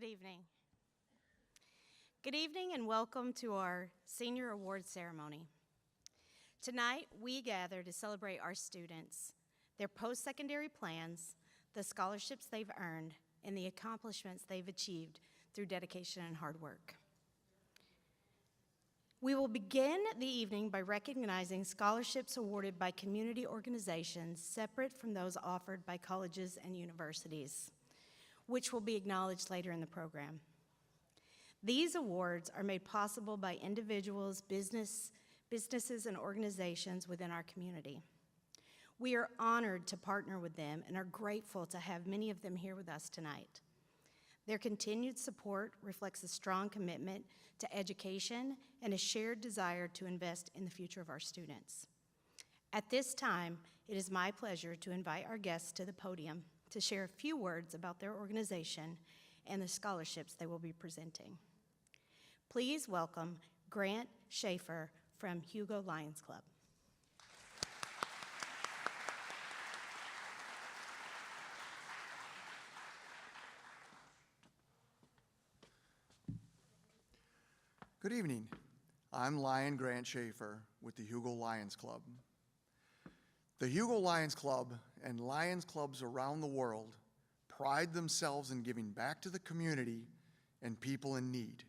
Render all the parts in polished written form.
Good evening. Good evening and welcome to our Senior Awards Ceremony. Tonight, we gather to celebrate our students, their post-secondary plans, the scholarships they've earned, and the accomplishments they've achieved through dedication and hard work. We will begin the evening by recognizing scholarships awarded by community organizations separate from those offered by colleges and universities, which will be acknowledged later in the program. These awards are made possible by individuals, businesses, and organizations within our community. We are honored to partner with them and are grateful to have many of them here with us tonight. Their continued support reflects a strong commitment to education and a shared desire to invest in the future of our students. At this time, it is my pleasure to invite our guests to the podium to share a few words about their organization and the scholarships they will be presenting. Please welcome Grant Schaefer from Hugo Lions Club. Good evening. I'm Lion Grant Schaefer with the Hugo Lions Club. The Hugo Lions Club and Lions Clubs around the world pride themselves in giving back to the community and people in need.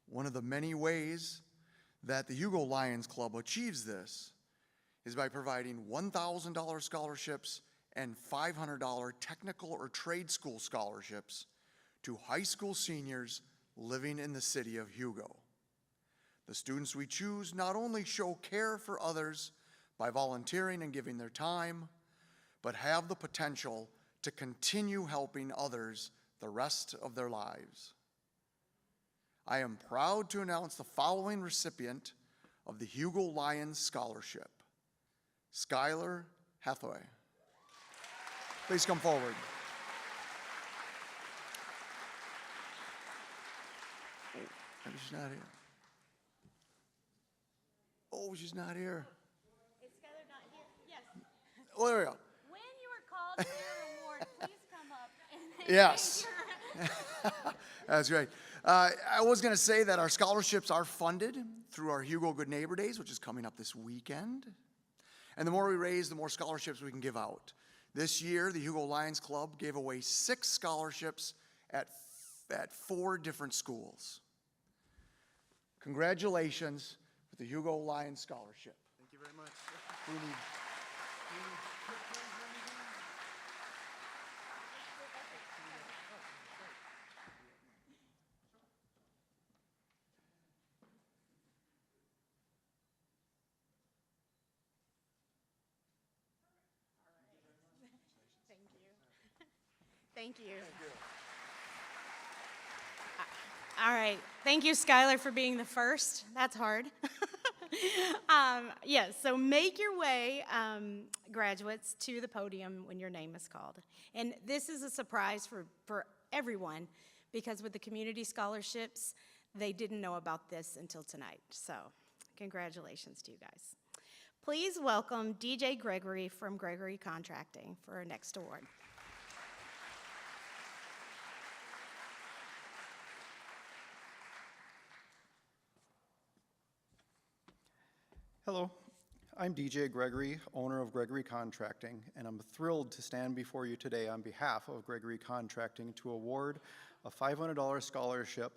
One of the many ways that the Hugo Lions Club achieves this is by providing $1,000 scholarships and $500 technical or trade school scholarships to high school seniors living in the city of Hugo. The students we choose not only show care for others by volunteering and giving their time, but have the potential to continue helping others the rest of their lives. I am proud to announce the following recipient of the Hugo Lions Scholarship, Skylar Hathaway. Please come forward. Maybe she's not here. Oh, she's not here. Is Skylar not here? Yes. Oh, there we go. When you are called for your award, please come up and Yes. That's great. I was going to say that our scholarships are funded through our Hugo Good Neighbor Days, which is coming up this weekend. And the more we raise, the more scholarships we can give out. This year, the Hugo Lions Club gave away 6 scholarships at 4 different schools. Congratulations with the Hugo Lions Scholarship. Thank you very much. We need Thank you. All right. Thank you, Skylar, for being the first. That's hard. Yes, so make your way, graduates, to the podium when your name is called. And this is a surprise for everyone, because with the community scholarships, they didn't know about this until tonight. So congratulations to you guys. Please welcome DJ Gregory from Gregory Contracting for our next award. Hello, I'm DJ Gregory, owner of Gregory Contracting, and I'm thrilled to stand before you today on behalf of Gregory Contracting to award a $500 scholarship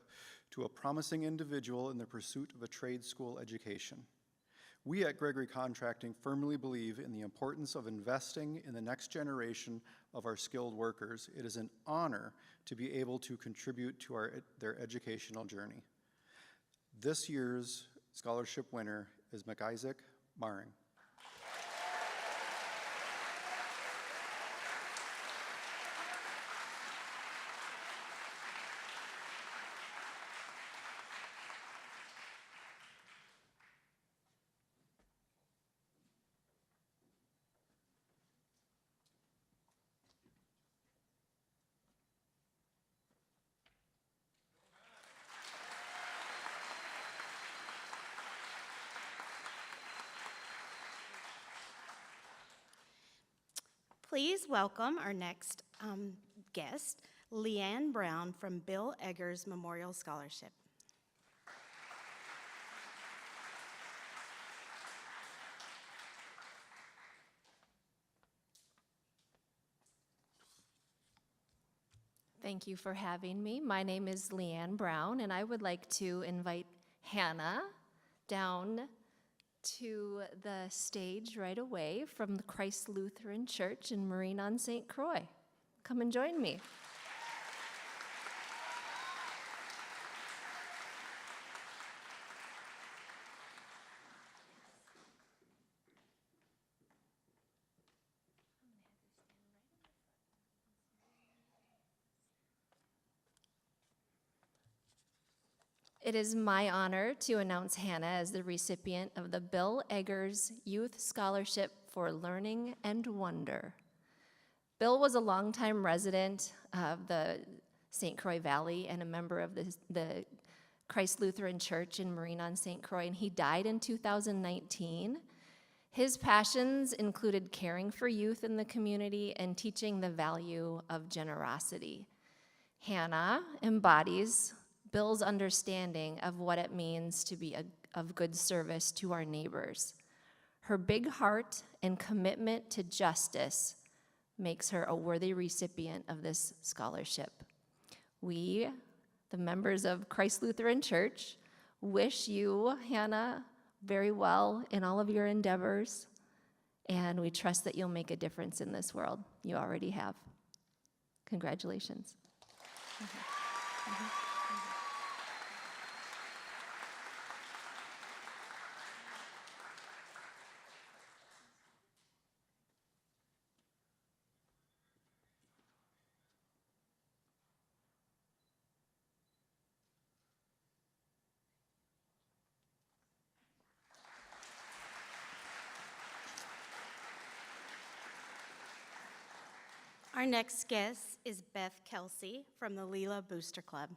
to a promising individual in the pursuit of a trade school education. We at Gregory Contracting firmly believe in the importance of investing in the next generation of our skilled workers. It is an honor to be able to contribute to their educational journey. This year's scholarship winner is McIsaac Maring. Please welcome our next guest, Leanne Brown from Bill Eggers Memorial Scholarship. Thank you for having me. My name is Leanne Brown, and I would like to invite Hannah down to the stage right away from the Christ Lutheran Church in Marine on St. Croix. Come and join me. It is my honor to announce Hannah as the recipient of the Bill Eggers Youth Scholarship for Learning and Wonder. Bill was a longtime resident of the St. Croix Valley and a member of the Christ Lutheran Church in Marine on St. Croix, and he died in 2019. His passions included caring for youth in the community and teaching the value of generosity. Hannah embodies Bill's understanding of what it means to be of good service to our neighbors. Her big heart and commitment to justice makes her a worthy recipient of this scholarship. We, the members of Christ Lutheran Church, wish you, Hannah, very well in all of your endeavors, and we trust that you'll make a difference in this world. You already have. Congratulations. Our next guest is Beth Kelsey from the LILA Booster Club.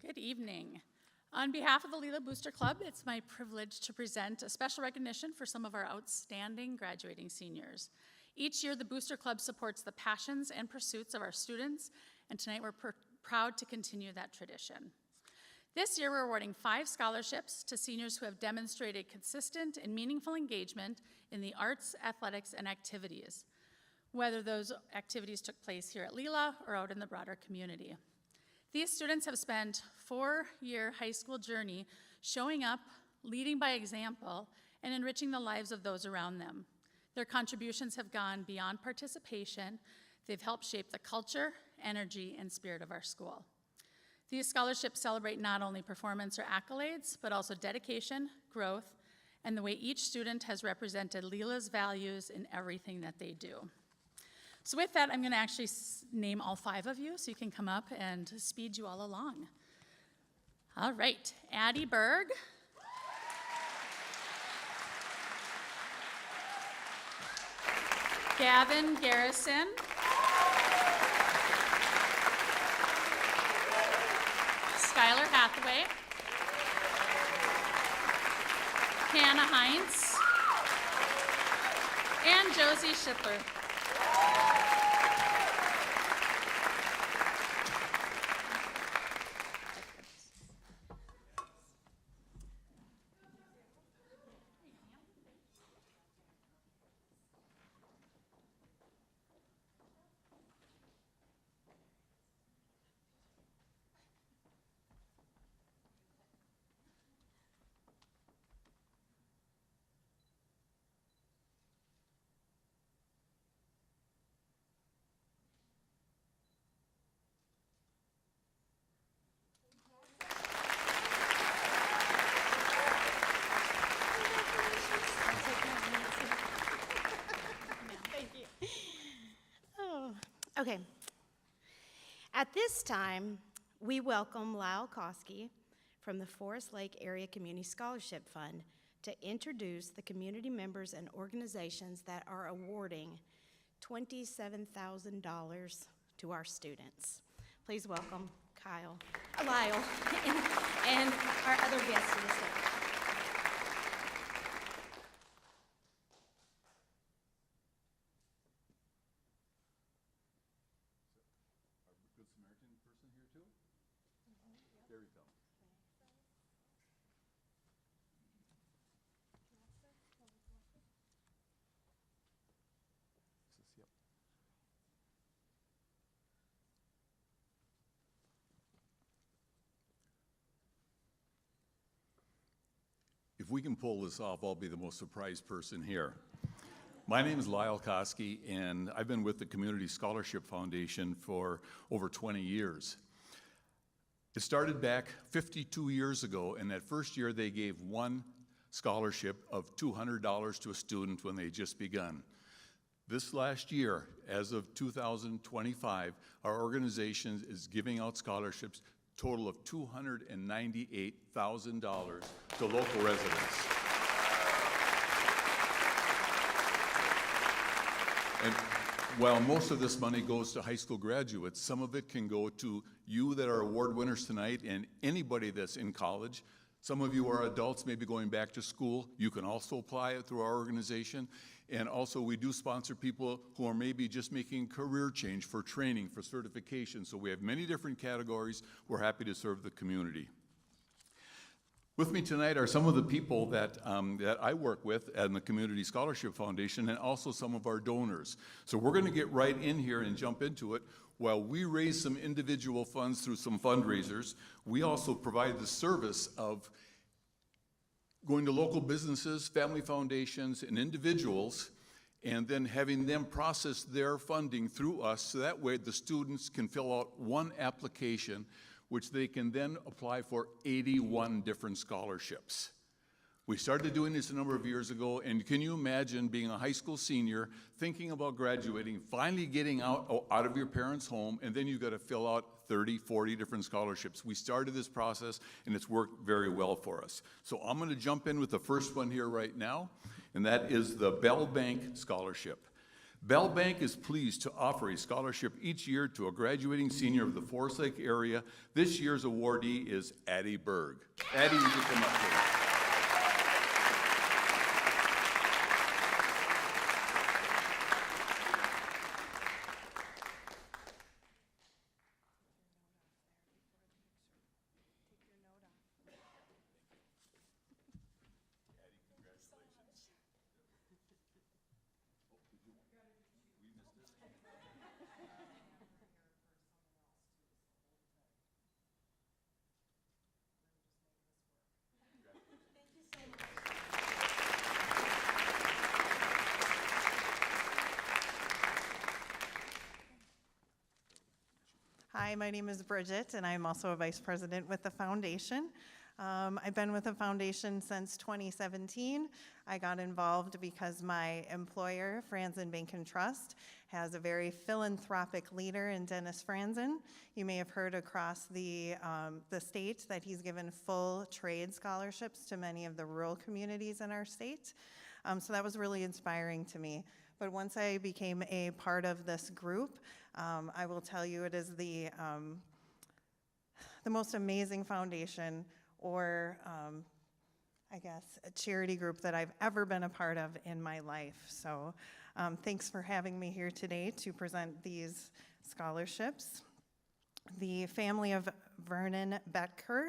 Good evening. On behalf of the LILA Booster Club, it's my privilege to present a special recognition for some of our outstanding graduating seniors. Each year, the Booster Club supports the passions and pursuits of our students, and tonight we're proud to continue that tradition. This year, we're awarding 5 scholarships to seniors who have demonstrated consistent and meaningful engagement in the arts, athletics, and activities, whether those activities took place here at LILA or out in the broader community. These students have spent a 4-year high school journey showing up, leading by example, and enriching the lives of those around them. Their contributions have gone beyond participation. They've helped shape the culture, energy, and spirit of our school. These scholarships celebrate not only performance or accolades, but also dedication, growth, and the way each student has represented LILA's values in everything that they do. So with that, I'm going to actually name all 5 of you so you can come up and speed you all along. All right, Addie Berg. Gavin Garrison. Skylar Hathaway, Hannah Heinz, and Josie Schipper. Okay. At this time, we welcome Lyle Koski from the Forest Lake Area Community Scholarship Fund to introduce the community members and organizations that are awarding $27,000 to our students. Please welcome Lyle, and our other guests to the stage. There we go. Yep. If we can pull this off, I'll be the most surprised person here. My name is Lyle Koski, and I've been with the Community Scholarship Foundation for over 20 years. It started back 52 years ago, and that first year they gave one scholarship of $200 to a student when they just begun. This last year, as of 2025, our organization is giving out scholarships total of $298,000 to local residents. And while most of this money goes to high school graduates, some of it can go to you that are award winners tonight and anybody that's in college. Some of you are adults, maybe going back to school. You can also apply it through our organization. And also, we do sponsor people who are maybe just making a career change for training, for certification. So we have many different categories. We're happy to serve the community. With me tonight are some of the people that I work with at the Community Scholarship Foundation, and also some of our donors. So we're going to get right in here and jump into it. While we raise some individual funds through some fundraisers, we also provide the service of going to local businesses, family foundations, and individuals, and then having them process their funding through us, so that way the students can fill out one application, which they can then apply for 81 different scholarships. We started doing this a number of years ago, and can you imagine being a high school senior, thinking about graduating, finally getting out of your parents' home, and then you've got to fill out 30, 40 different scholarships. We started this process, and it's worked very well for us. So I'm going to jump in with the first one here right now, and that is the Bell Bank Scholarship. Bell Bank is pleased to offer a scholarship each year to a graduating senior of the Forest Lake area. This year's awardee is Addie Berg. Addie, you can come up here. Hi, my name is Bridget, and I'm also a vice president with the foundation. I've been with the foundation since 2017. I got involved because my employer, Franzen Bank and Trust, has a very philanthropic leader in Dennis Franzen. You may have heard across the state that he's given full trade scholarships to many of the rural communities in our state. So that was really inspiring to me. But once I became a part of this group, I will tell you it is the most amazing foundation, or I guess a charity group that I've ever been a part of in my life. So thanks for having me here today to present these scholarships. The family of Vernon Betker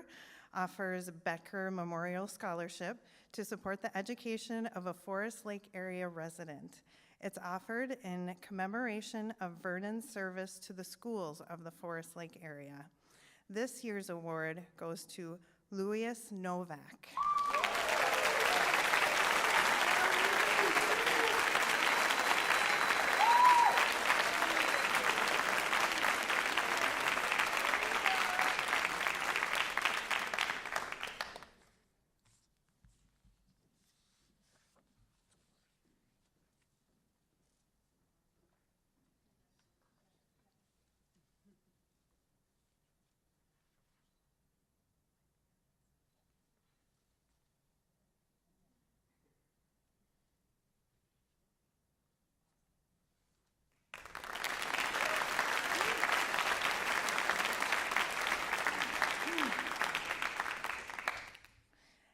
offers Betker Memorial Scholarship to support the education of a Forest Lake area resident. It's offered in commemoration of Vernon's service to the schools of the Forest Lake area. This year's award goes to Louis Novak.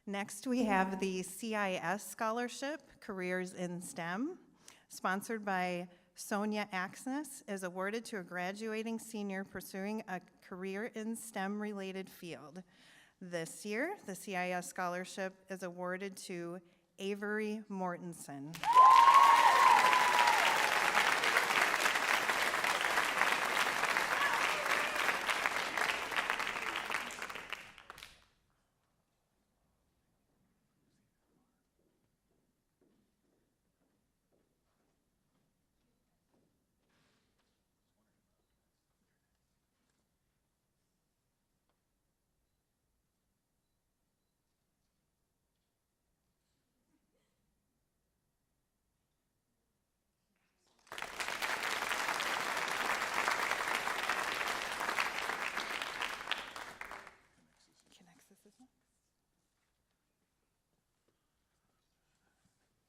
Next, we have the CIS Scholarship, Careers in STEM, sponsored by Sonia Axness is awarded to a graduating senior pursuing a career in STEM-related field. This year, the CIS scholarship is awarded to Avery Mortensen.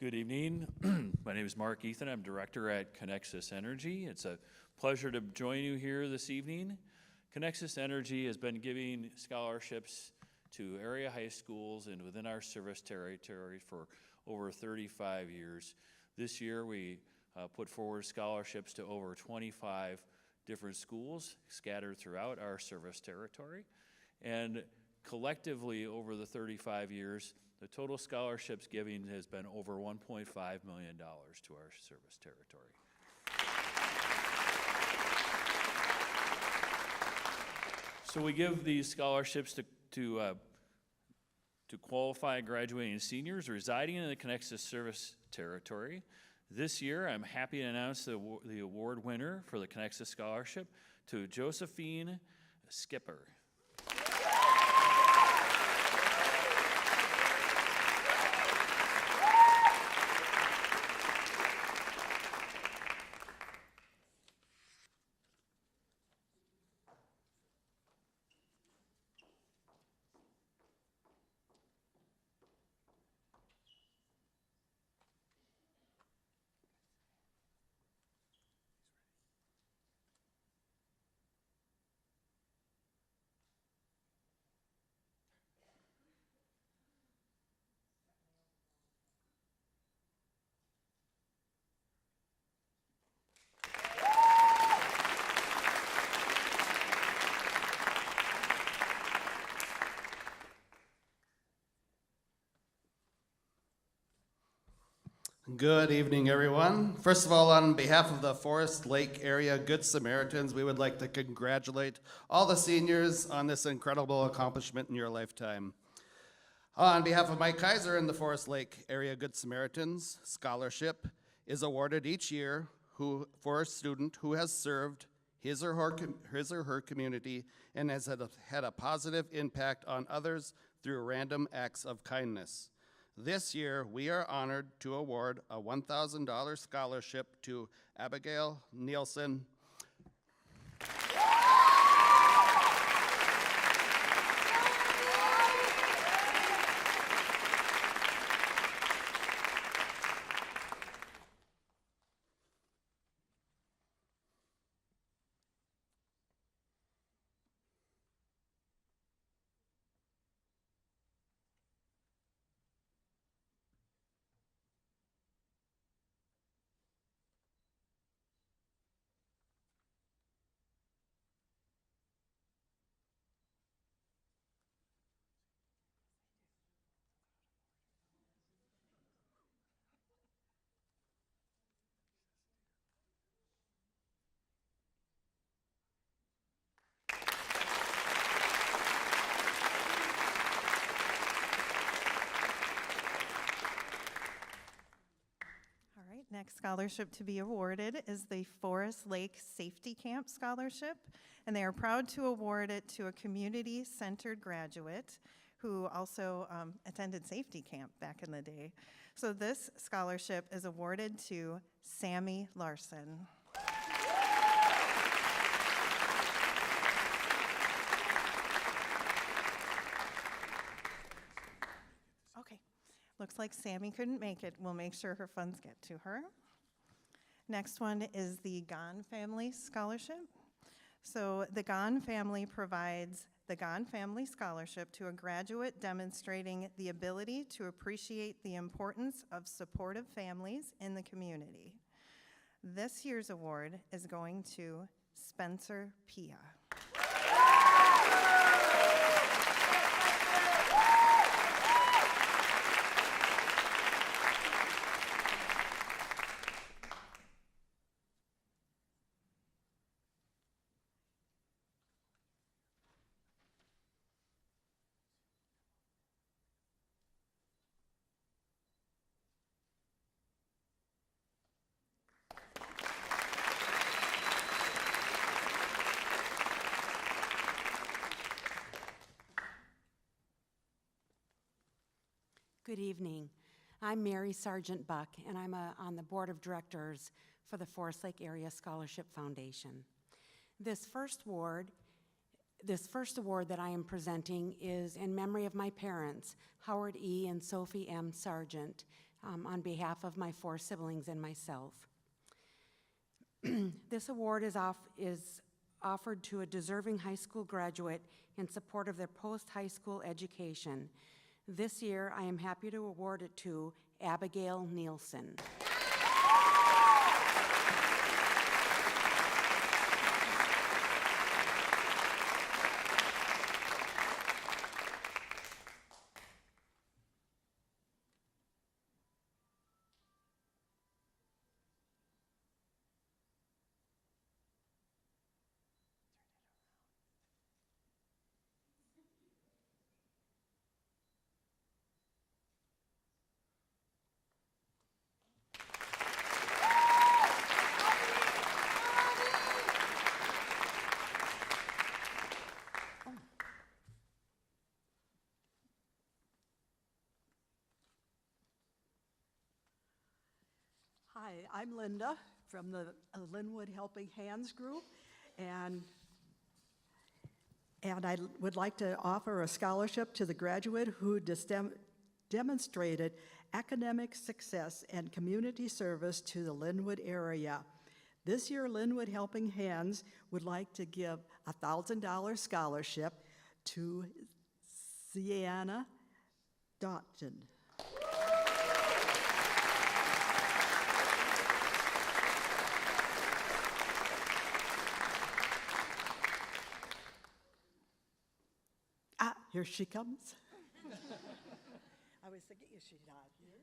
Good evening. My name is Mark Ethan. I'm director at Connexus Energy. It's a pleasure to join you here this evening. Connexus Energy has been giving scholarships to area high schools and within our service territory for over 35 years. This year we put forward scholarships to over 25 different schools scattered throughout our service territory. And collectively over the 35 years, the total scholarships giving has been over $1.5 million to our service territory. So we give these scholarships to qualified graduating seniors residing in the Connexus service territory. This year, I'm happy to announce the award winner for the Connexus Scholarship to Josephine Skipper. Good evening, everyone. First of all, on behalf of the Forest Lake Area Good Samaritans, we would like to congratulate all the seniors on this incredible accomplishment in your lifetime. On behalf of Mike Kaiser and the Forest Lake Area Good Samaritans, scholarship is awarded each year for a student who has served his or her community and has had a positive impact on others through random acts of kindness. This year, we are honored to award a $1,000 scholarship to Abigail Nielsen. Next scholarship to be awarded is the Forest Lake Safety Camp Scholarship, and they are proud to award it to a community-centered graduate who also attended safety camp back in the day. So this scholarship is awarded to Sammy Larson. Okay. Looks like Sammy couldn't make it. We'll make sure her funds get to her. Next one is the Gahn Family Scholarship. So the Gahn family provides the Gahn Family Scholarship to a graduate demonstrating the ability to appreciate the importance of supportive families in the community. This year's award is going to Spencer Pia. Good evening. I'm Mary Sargent Buck, and I'm on the Board of Directors for the Forest Lake Area Scholarship Foundation. This first award that I am presenting is in memory of my parents, Howard E. and Sophie M. Sargent, on behalf of my 4 siblings and myself. This award is offered to a deserving high school graduate in support of their post-high school education. This year, I am happy to award it to Abigail Nielsen. Hi, I'm Linda from the Linwood Helping Hands Group, and I would like to offer a scholarship to the graduate who demonstrated academic success and community service to the Linwood area. This year, Linwood Helping Hands would like to give a $1,000 scholarship to Sienna Dotton. Here she comes. I was thinking, is she not here?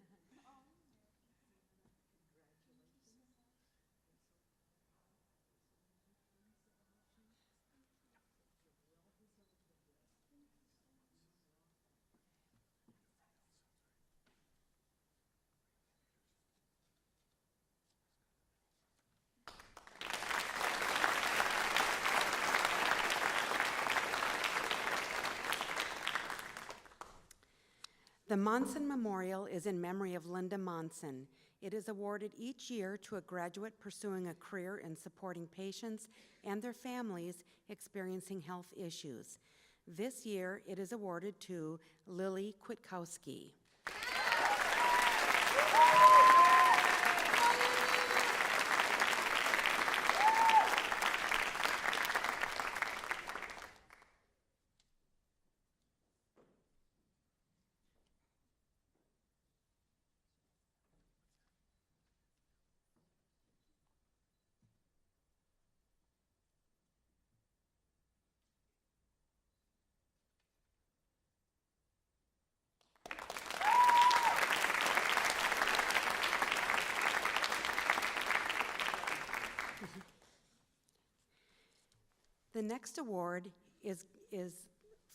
The Monson Memorial is in memory of Linda Monson. It is awarded each year to a graduate pursuing a career in supporting patients and their families experiencing health issues. This year, it is awarded to Lily Kwiatkowski. The next award is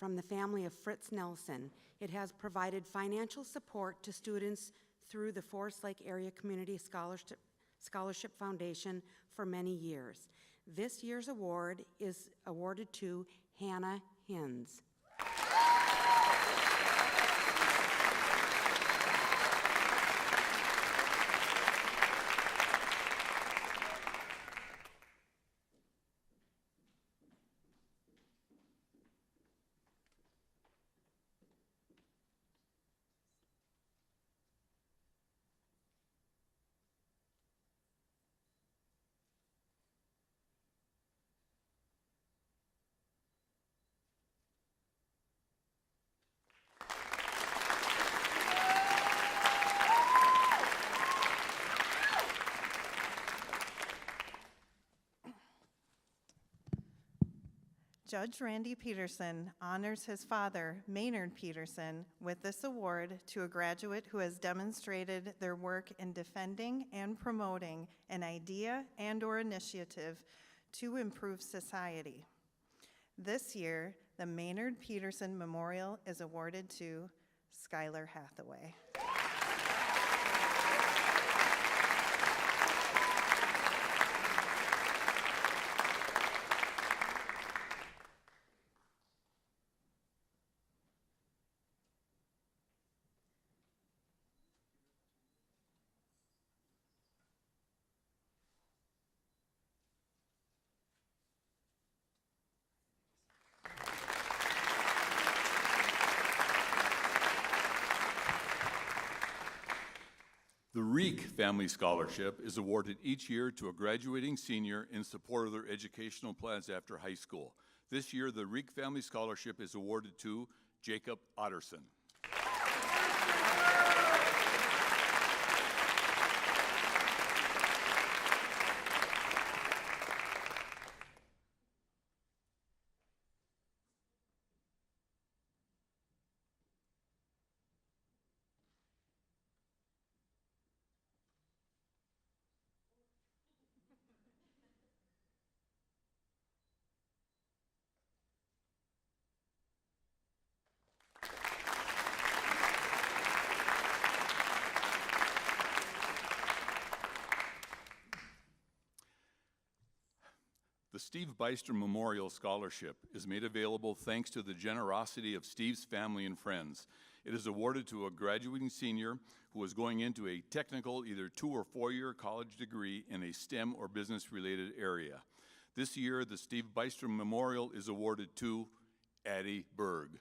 from the family of Fritz Nelson. It has provided financial support to students through the Forest Lake Area Community Scholarship Foundation for many years. This year's award is awarded to Hannah Hinz. Judge Randy Peterson honors his father, Maynard Peterson, with this award to a graduate who has demonstrated their work in defending and promoting an idea and/or initiative to improve society. This year, the Maynard Peterson Memorial is awarded to Skylar Hathaway. The Reek Family Scholarship is awarded each year to a graduating senior in support of their educational plans after high school. This year, the Reek Family Scholarship is awarded to Jacob Otterson. The Steve Bystrom Memorial Scholarship is made available thanks to the generosity of Steve's family and friends. It is awarded to a graduating senior who is going into a technical, either 2- or 4-year college degree in a STEM or business-related area. This year, the Steve Bystrom Memorial is awarded to Addie Berg.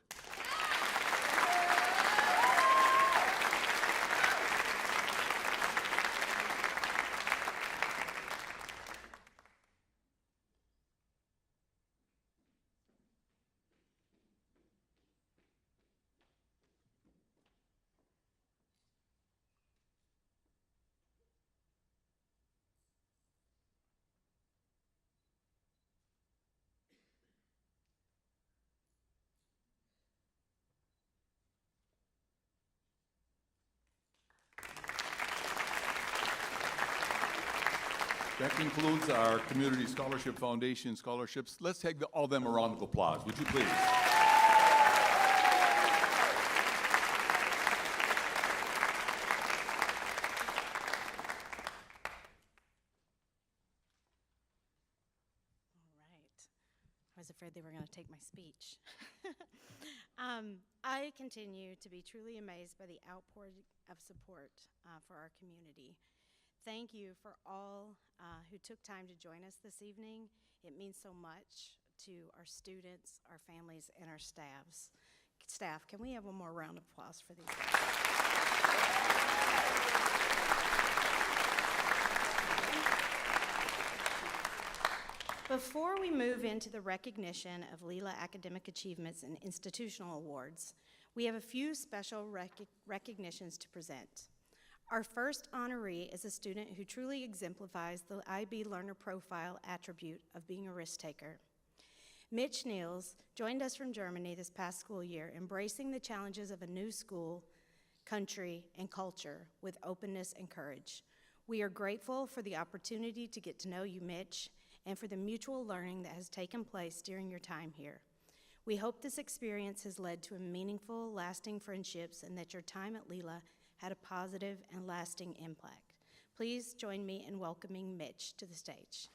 That concludes our Community Scholarship Foundation scholarships. Let's take all of them a round of applause, would you please? I was afraid they were going to take my speech. I continue to be truly amazed by the outpouring of support for our community. Thank you for all who took time to join us this evening. It means so much to our students, our families, and our staffs. Staff, can we have one more round of applause for these? Before we move into the recognition of LILA academic achievements and institutional awards, we have a few special recognitions to present. Our first honoree is a student who truly exemplifies the IB learner profile attribute of being a risk taker. Mitch Niels joined us from Germany this past school year, embracing the challenges of a new school, country, and culture with openness and courage. We are grateful for the opportunity to get to know you, Mitch, and for the mutual learning that has taken place during your time here. We hope this experience has led to a meaningful, lasting friendships and that your time at LILA had a positive and lasting impact. Please join me in welcoming Mitch to the stage.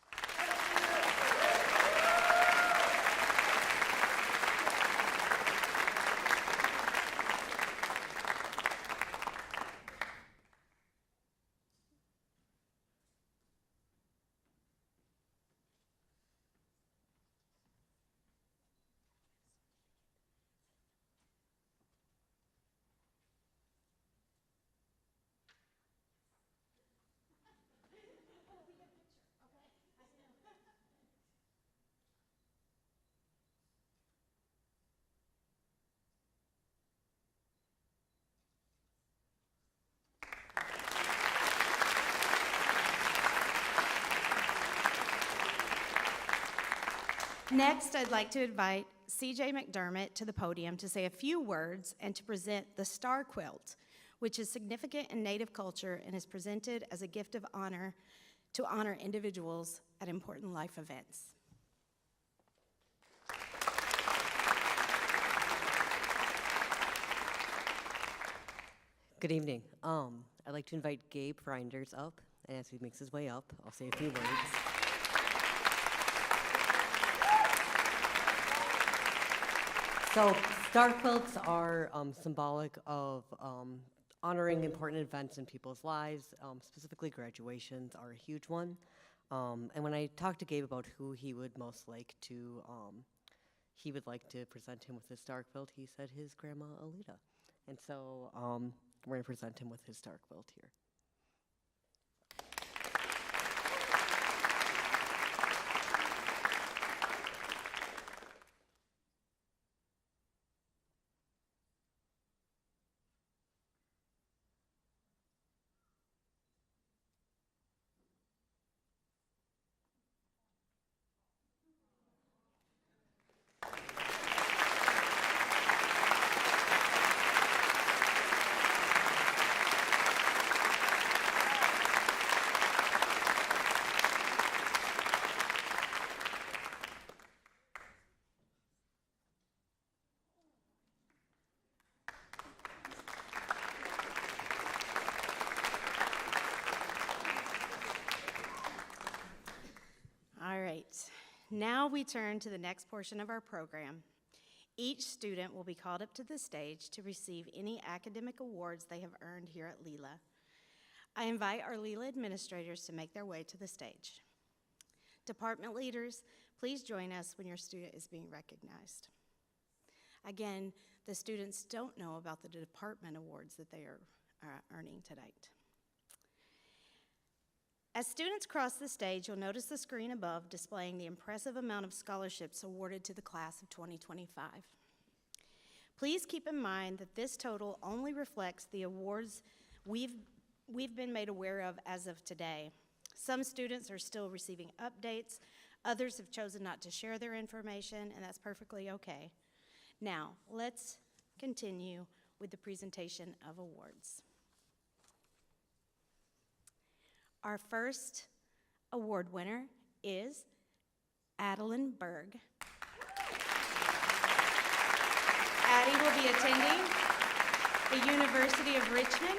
Next, I'd like to invite CJ McDermott to the podium to say a few words and to present the Star Quilt, which is significant in Native culture and is presented as a gift of honor to honor individuals at important life events. Good evening. I'd like to invite Gabe Reinders up, and as he makes his way up, I'll say a few words. So, star quilts are symbolic of honoring important events in people's lives. Specifically, graduations are a huge one. And when I talked to Gabe about who he would most like to, he would like to present him with his star quilt, he said his grandma Alita. And so, we're going to present him with his star quilt here. All right, now we turn to the next portion of our program. Each student will be called up to the stage to receive any academic awards they have earned here at LILA. I invite our LILA administrators to make their way to the stage. Department leaders, please join us when your student is being recognized. Again, the students don't know about the department awards that they are earning tonight. As students cross the stage, you'll notice the screen above displaying the impressive amount of scholarships awarded to the class of 2025. Please keep in mind that this total only reflects the awards we've been made aware of as of today. Some students are still receiving updates, others have chosen not to share their information, and that's perfectly okay. Now, let's continue with the presentation of awards. Our first award winner is Adeline Berg. Addie will be attending the University of Richmond.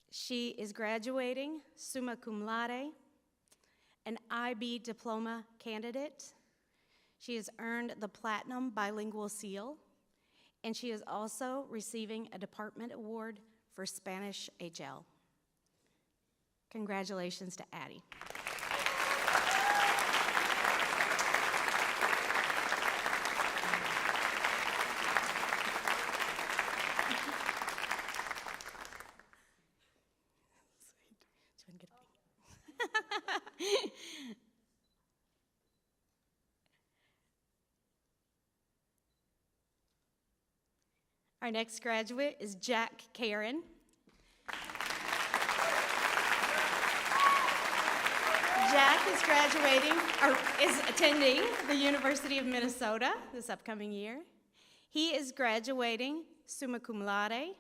She is graduating summa cum laude, an IB diploma candidate. She has earned the Platinum Bilingual Seal, and she is also receiving a department award for Spanish HL. Congratulations to Addie. Our next graduate is Jack Karen. Jack is graduating, or is attending the University of Minnesota this upcoming year. He is graduating summa cum laude,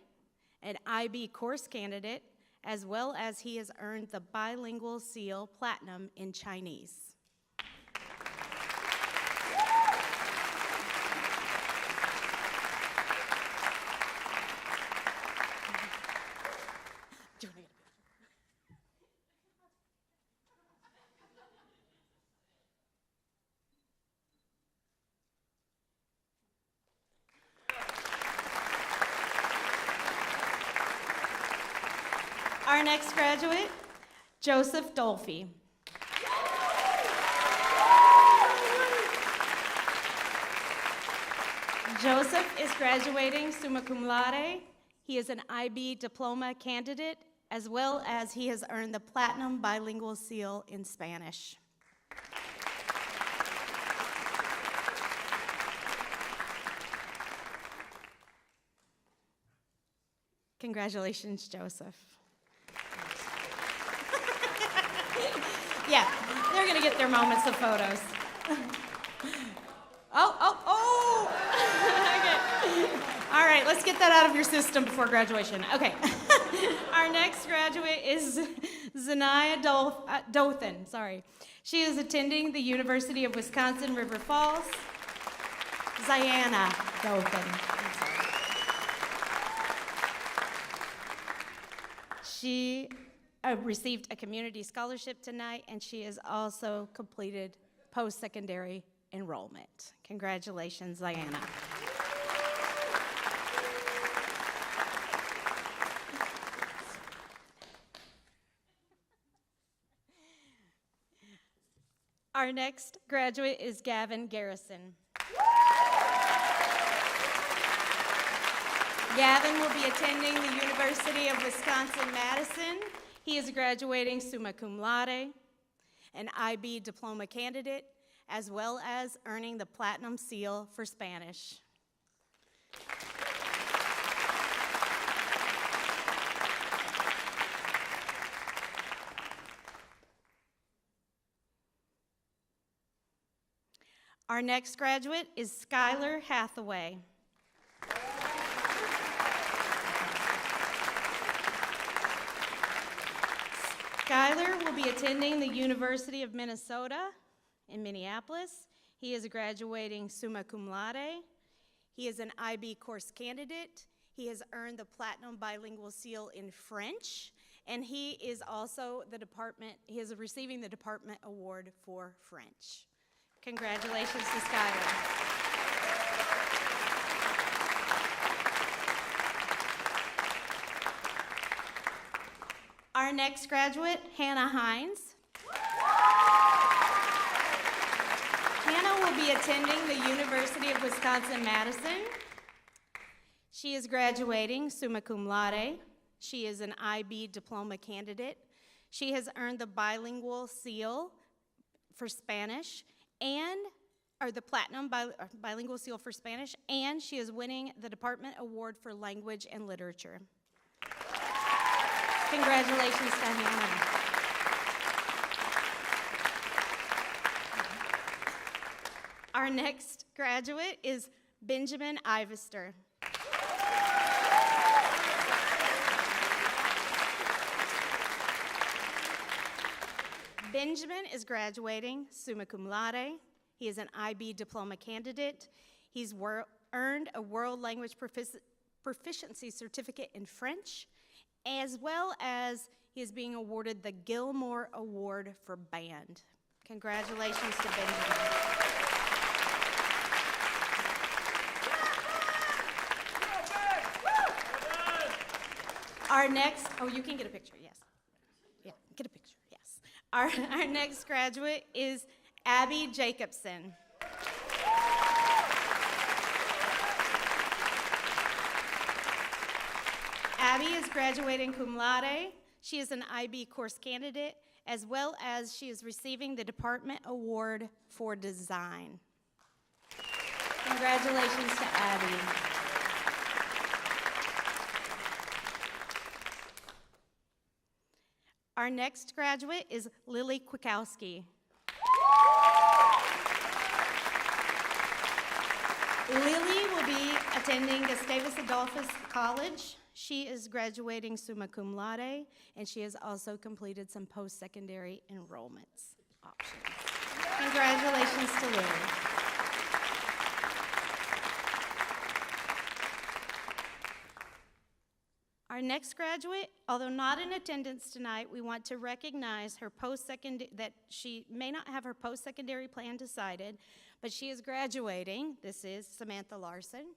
an IB course candidate, as well as he has earned the Bilingual Seal Platinum in Chinese. Our next graduate, Joseph Dolphy. Joseph is graduating summa cum laude. He is an IB diploma candidate, as well as he has earned the Platinum Bilingual Seal in Spanish. Congratulations, Joseph. Yeah, they're going to get their moments of photos. Oh. Okay. All right, let's get that out of your system before graduation. Okay. Our next graduate is Zanaya Dothan. Sorry. She is attending the University of Wisconsin River Falls. Ziana Dothan. She received a community scholarship tonight, and she has also completed post-secondary enrollment. Congratulations, Ziana. Our next graduate is Gavin Garrison. Gavin will be attending the University of Wisconsin-Madison. He is graduating summa cum laude, an IB diploma candidate, as well as earning the Platinum Seal for Spanish. Our next graduate is Skylar Hathaway. Skylar will be attending the University of Minnesota in Minneapolis. He is graduating summa cum laude. He is an IB course candidate. He has earned the Platinum Bilingual Seal in French, and he is also receiving the Department Award for French. Congratulations to Skylar. Our next graduate, Hannah Hines. Hannah will be attending the University of Wisconsin-Madison. She is graduating summa cum laude. She is an IB diploma candidate. She has earned the Bilingual Seal for Spanish or the Platinum Bilingual Seal for Spanish, and she is winning the Department Award for Language and Literature. Congratulations to Hannah. Our next graduate is Benjamin Ivester. Benjamin is graduating summa cum laude. He is an IB diploma candidate. He's earned a World Language Proficiency Certificate in French, as well as he is being awarded the Gilmore Award for Band. Congratulations to Benjamin. Our next, you can get a picture, yes. Yeah, get a picture, yes. Our next graduate is Abby Jacobson. Abby is graduating cum laude. She is an IB course candidate, as well as she is receiving the Department Award for Design. Congratulations to Abby. Our next graduate is Lily Kwiatkowski. Lily will be attending Gustavus Adolphus College. She is graduating summa cum laude, and she has also completed some post-secondary enrollments options. Congratulations to Lily. Our next graduate, although not in attendance tonight, we want to recognize her that she may not have her post-secondary plan decided, but she is graduating. This is Samantha Larson.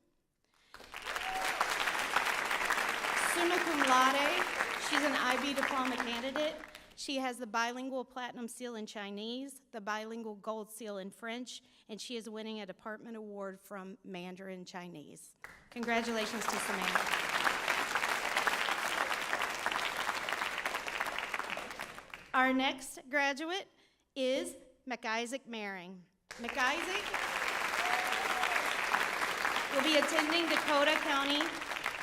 Summa cum laude. She's an IB diploma candidate. She has the bilingual platinum seal in Chinese, the bilingual gold seal in French, and she is winning a department award from Mandarin Chinese. Congratulations to Samantha. Our next graduate is McIsaac Maring. McIsaac will be attending Dakota County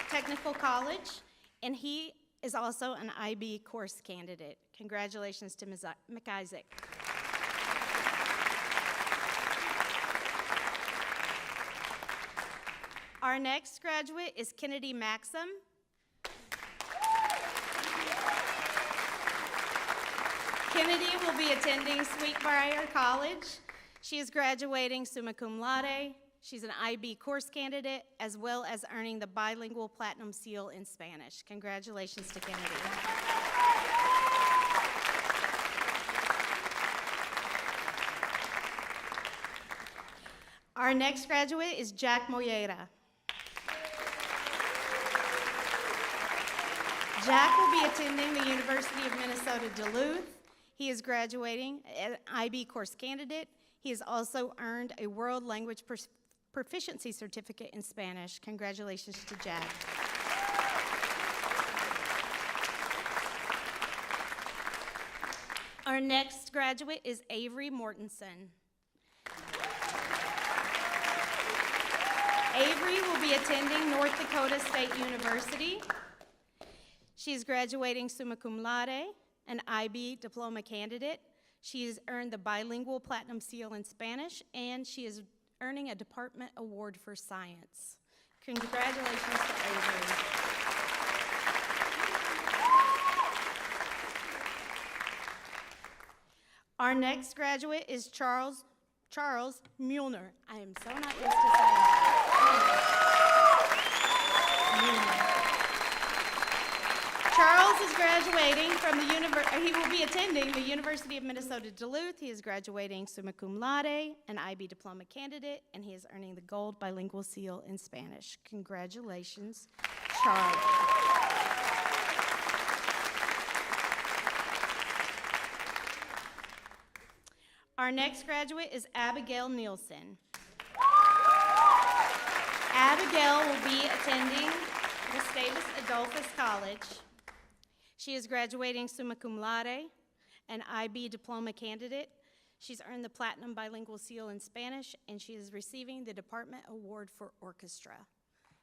Technical College, and he is also an IB course candidate. Congratulations to McIsaac. Our next graduate is Kennedy Maxim. Kennedy will be attending Sweetbriar College. She is graduating summa cum laude. She's an IB course candidate, as well as earning the bilingual platinum seal in Spanish. Congratulations to Kennedy. Our next graduate is Jack Moyera. Jack will be attending the University of Minnesota Duluth. He is graduating an IB course candidate. He has also earned a World Language Proficiency Certificate in Spanish. Congratulations to Jack. Our next graduate is Avery Mortensen. Avery will be attending North Dakota State University. She is graduating summa cum laude, an IB diploma candidate. She has earned the bilingual platinum seal in Spanish, and she is earning a department award for science. Congratulations to Avery. Our next graduate is Charles Mueller. I am so not used to saying Mueller. Charles is graduating from the he will be attending the University of Minnesota Duluth. He is graduating summa cum laude, an IB diploma candidate, and he is earning the gold bilingual seal in Spanish. Congratulations, Charles. Our next graduate is Abigail Nielsen. Abigail will be attending Gustavus Adolphus College. She is graduating summa cum laude, an IB diploma candidate. She's earned the platinum bilingual seal in Spanish, and she is receiving the Department Award for Orchestra.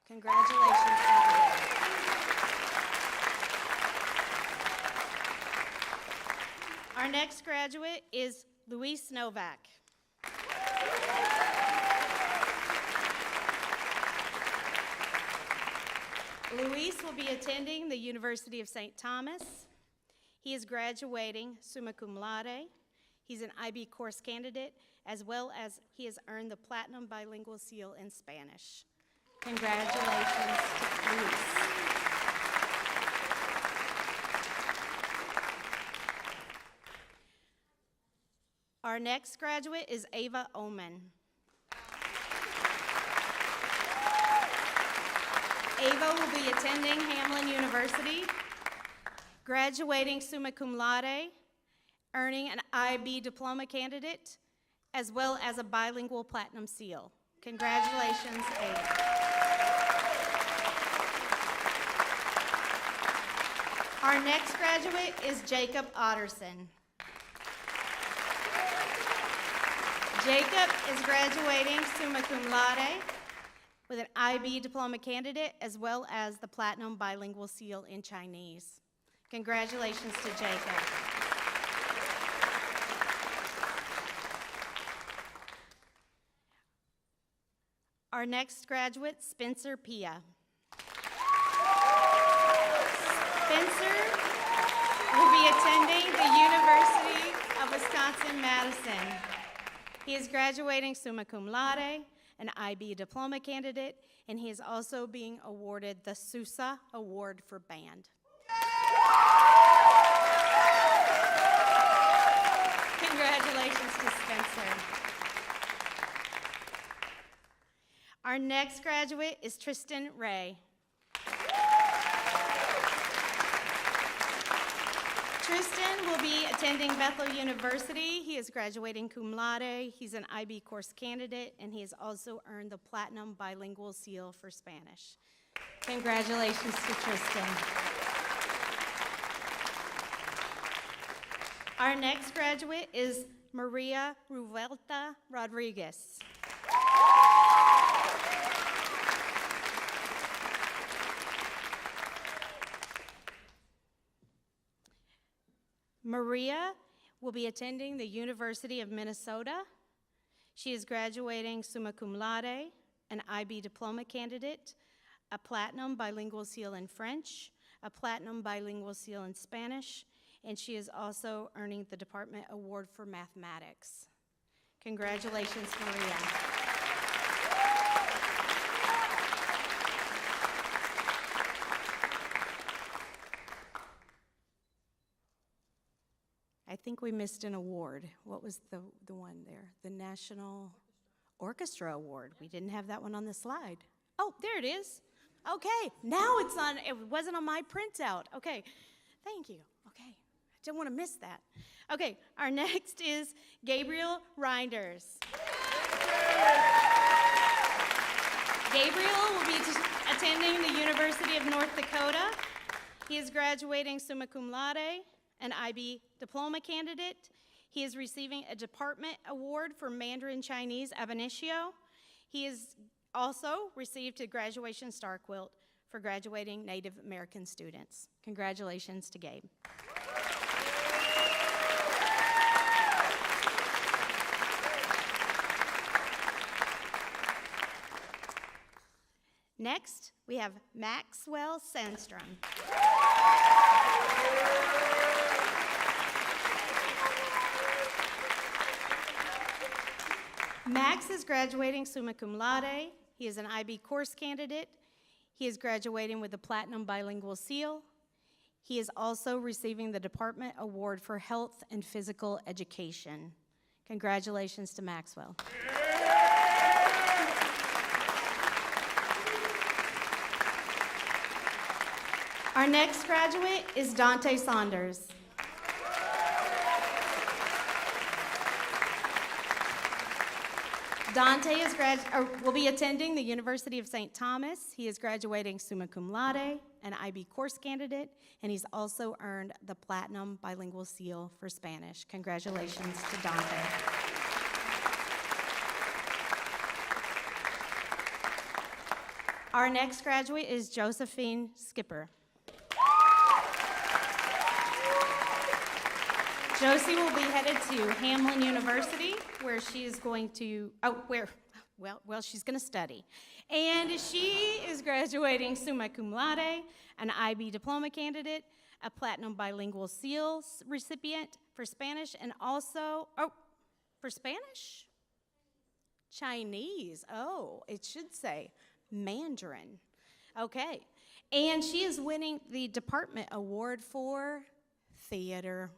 Congratulations, Abigail. Our next graduate is Luis Novak. Luis will be attending the University of St. Thomas. He is graduating summa cum laude. He's an IB course candidate, as well as he has earned the platinum bilingual seal in Spanish. Congratulations to Luis. Our next graduate is Ava Oman. Ava will be attending Hamlin University, graduating summa cum laude, earning an IB diploma candidate, as well as a bilingual platinum seal. Congratulations, Ava. Our next graduate is Jacob Otterson. Jacob is graduating summa cum laude with an IB diploma candidate, as well as the platinum bilingual seal in Chinese. Congratulations to Jacob. Our next graduate, Spencer Pia. Spencer will be attending the University of Wisconsin-Madison. He is graduating summa cum laude, an IB diploma candidate, and he is also being awarded the Sousa Award for Band. Congratulations to Spencer. Our next graduate is Tristan Ray. Tristan will be attending Bethel University. He is graduating cum laude. He's an IB course candidate, and he has also earned the platinum bilingual seal for Spanish. Congratulations to Tristan. Our next graduate is Maria Ruvelta Rodriguez. Maria will be attending the University of Minnesota. She is graduating summa cum laude. an IB diploma candidate, a platinum bilingual seal in French, a platinum bilingual seal in Spanish, and she is also earning the Department Award for Mathematics. Congratulations, Maria. I think we missed an award. What was the one there? The National Orchestra Award. We didn't have that one on the slide. Oh, there it is. Okay, now it's on. It wasn't on my printout. Okay, thank you. Okay, I didn't want to miss that. Okay, our next is Gabriel Reinders. Gabriel will be attending the University of North Dakota. He is graduating summa cum laude, an IB diploma candidate. He is receiving a department award for Mandarin Chinese ab initio. He has also received a graduation star quilt for graduating Native American students. Congratulations to Gabe. Next, we have Maxwell Sandstrom. Max is graduating summa cum laude. He is an IB course candidate. He is graduating with a platinum bilingual seal. He is also receiving the Department Award for Health and Physical Education. Congratulations to Maxwell. Our next graduate is Dante Saunders. Dante will be attending the University of St. Thomas. He is graduating summa cum laude, an IB course candidate, and he's also earned the Platinum Bilingual Seal for Spanish. Congratulations to Dante. Our next graduate is Josephine Skipper. Josie will be headed to Hamlin University, where she is going to, she's going to study. And she is graduating summa cum laude, an IB diploma candidate, a platinum bilingual seal recipient for Spanish, and also, for Spanish? Chinese. Oh, it should say Mandarin. Okay. And she is winning the Department Award for Theater.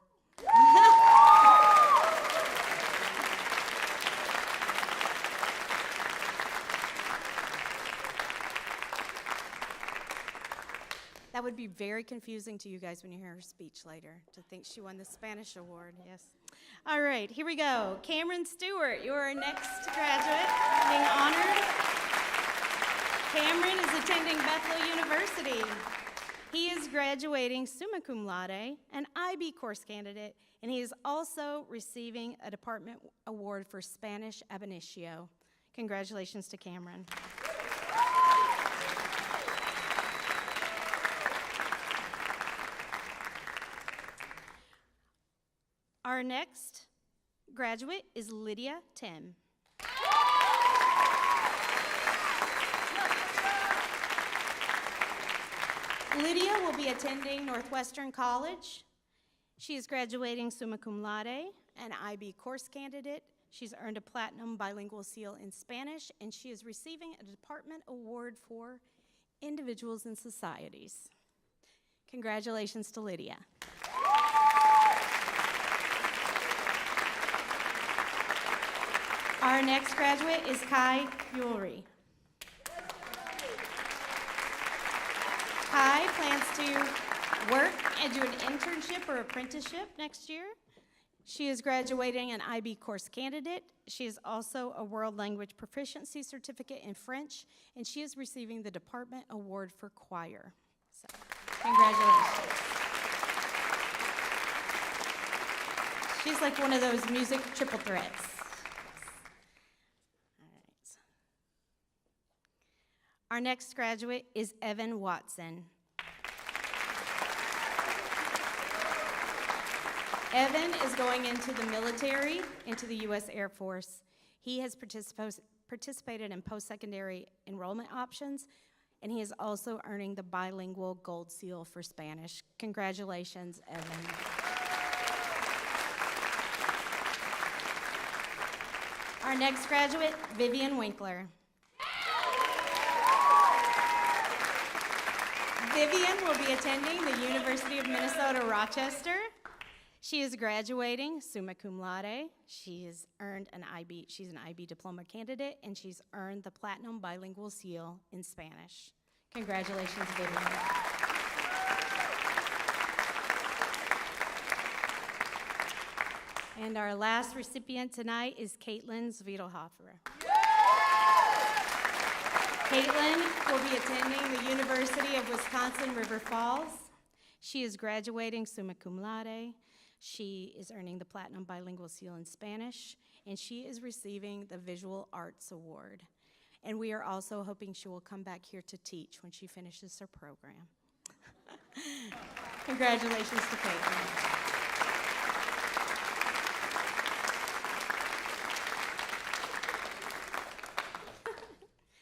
That would be very confusing to you guys when you hear her speech later, to think she won the Spanish award, yes. All right, here we go. Cameron Stewart, you're our next graduate being honored. Cameron is attending Bethel University. He is graduating summa cum laude, an IB course candidate, and he is also receiving a Department Award for Spanish ab initio. Congratulations to Cameron. Our next graduate is Lydia Tim. Lydia will be attending Northwestern College. She is graduating summa cum laude, an IB course candidate. She's earned a platinum bilingual seal in Spanish, and she is receiving a Department Award for Individuals and Societies. Congratulations to Lydia. Our next graduate is Kai Yulri. Kai plans to work and do an internship or apprenticeship next year. She is graduating an IB course candidate. She is also a World Language Proficiency Certificate in French, and she is receiving the Department Award for Choir. So, congratulations. She's like one of those music triple threats. Our next graduate is Evan Watson. Evan is going into the military, into the U.S. Air Force. He has participated in post-secondary enrollment options, and he is also earning the bilingual gold seal for Spanish. Congratulations, Evan. Our next graduate, Vivian Winkler. Vivian will be attending the University of Minnesota Rochester. She is graduating summa cum laude. She's an IB diploma candidate, and she's earned the platinum bilingual seal in Spanish. Congratulations, Vivian. And our last recipient tonight is Caitlin Zwiedelhofer. Caitlin will be attending the University of Wisconsin River Falls. She is graduating summa cum laude. She is earning the Platinum Bilingual Seal in Spanish, and she is receiving the Visual Arts Award. And we are also hoping she will come back here to teach when she finishes her program. Congratulations to Caitlin.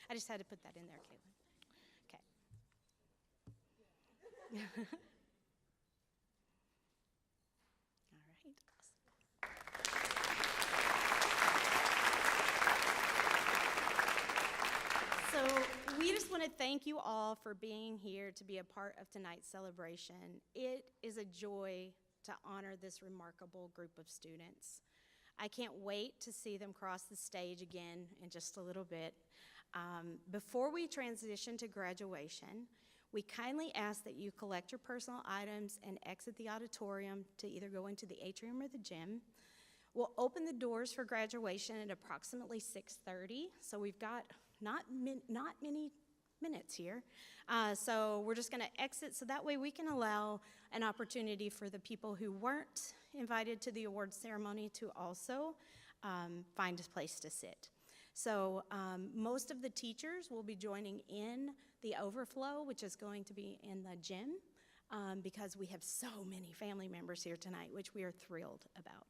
I just had to put that in there, Caitlin. Okay. All right. So we just want to thank you all for being here to be a part of tonight's celebration. It is a joy to honor this remarkable group of students. I can't wait to see them cross the stage again in just a little bit. Before we transition to graduation, we kindly ask that you collect your personal items and exit the auditorium to either go into the atrium or the gym. We'll open the doors for graduation at approximately 6:30, so we've got not many minutes here. So we're just going to exit so that way we can allow an opportunity for the people who weren't invited to the award ceremony to also find a place to sit. So most of the teachers will be joining in the overflow, which is going to be in the gym, because we have so many family members here tonight, which we are thrilled about.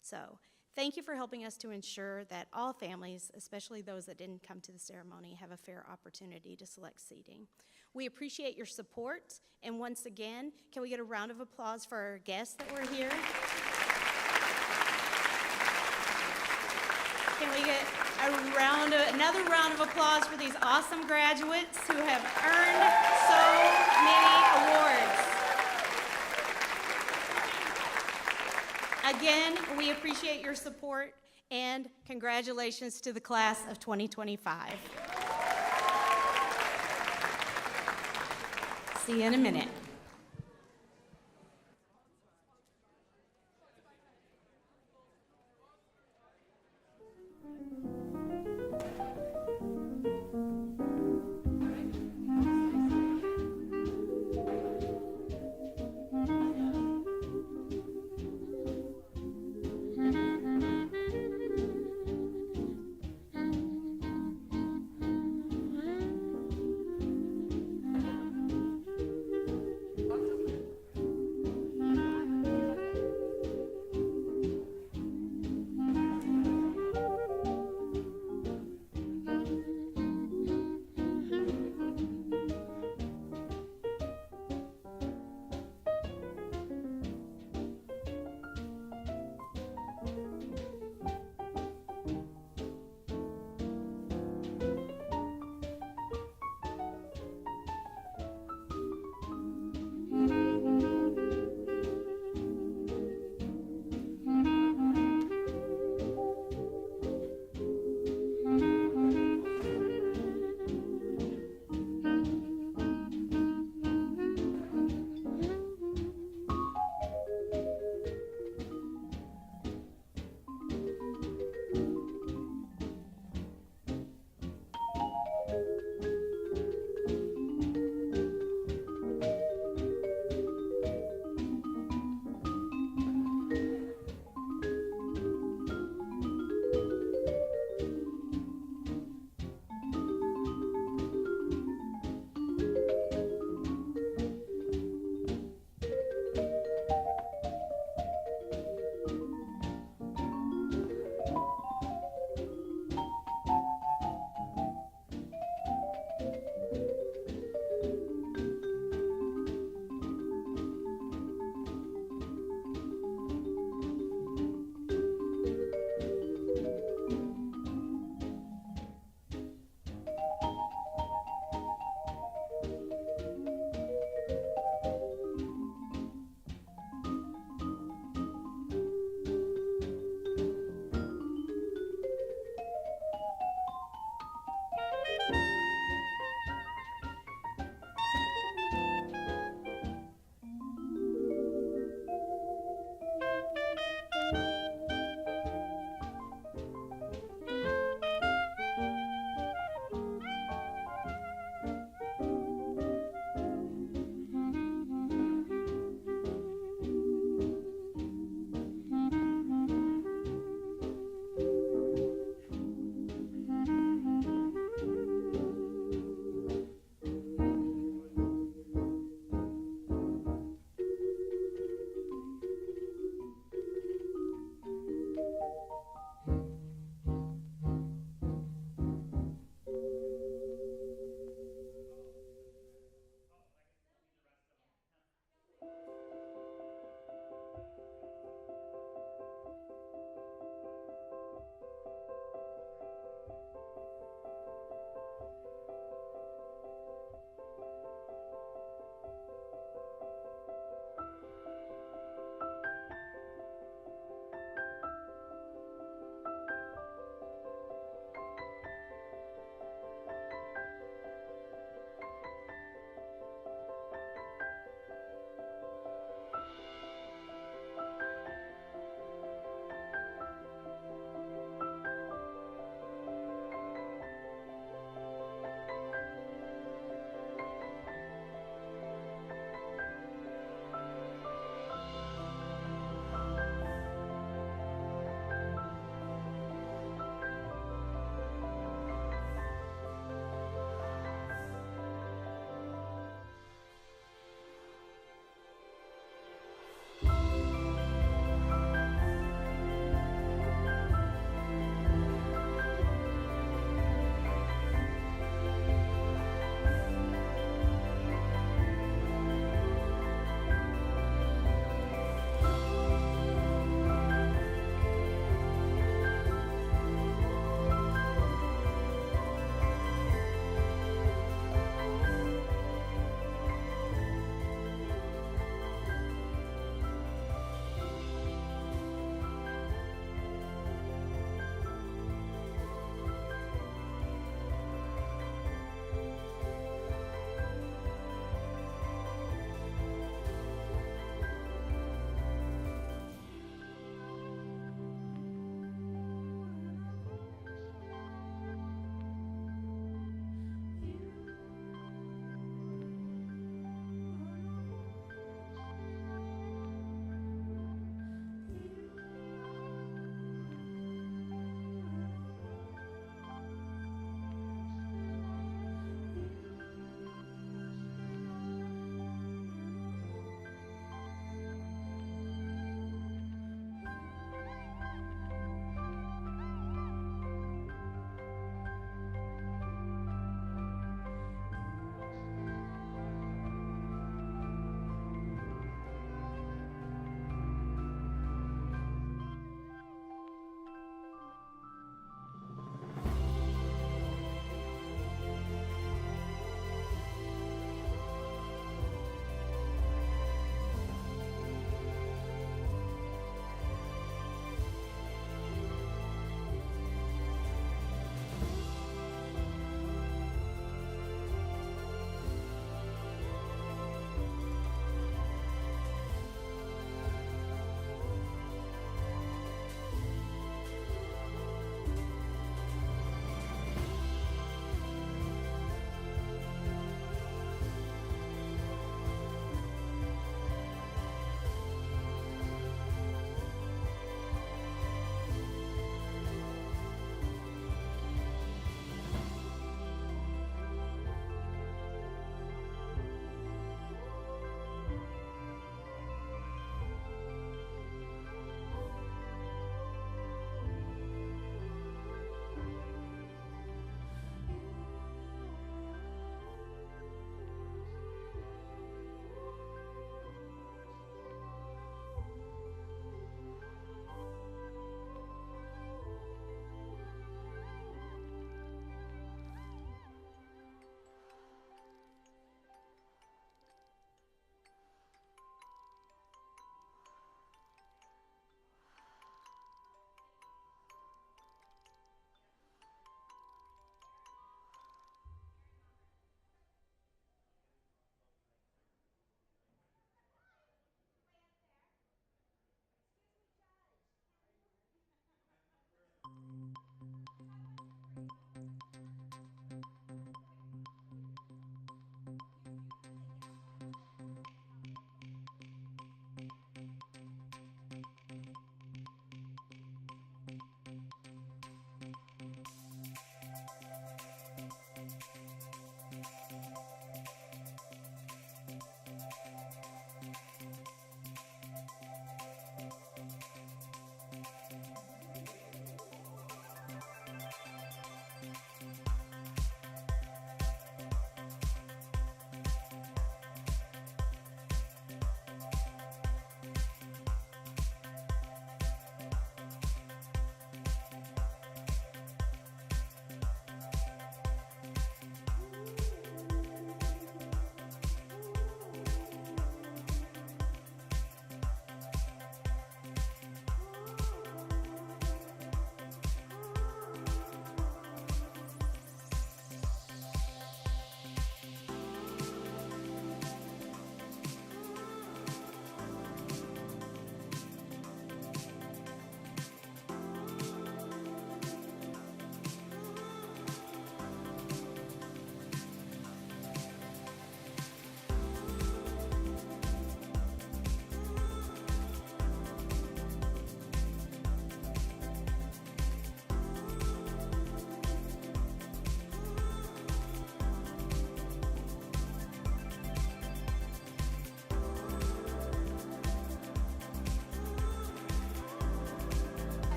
So thank you for helping us to ensure that all families, especially those that didn't come to the ceremony, have a fair opportunity to select seating. We appreciate your support, and once again, can we get a round of applause for our guests that were here? Can we get another round of applause for these awesome graduates who have earned so many awards? Again, we appreciate your support, and congratulations to the class of 2025. See you in a minute.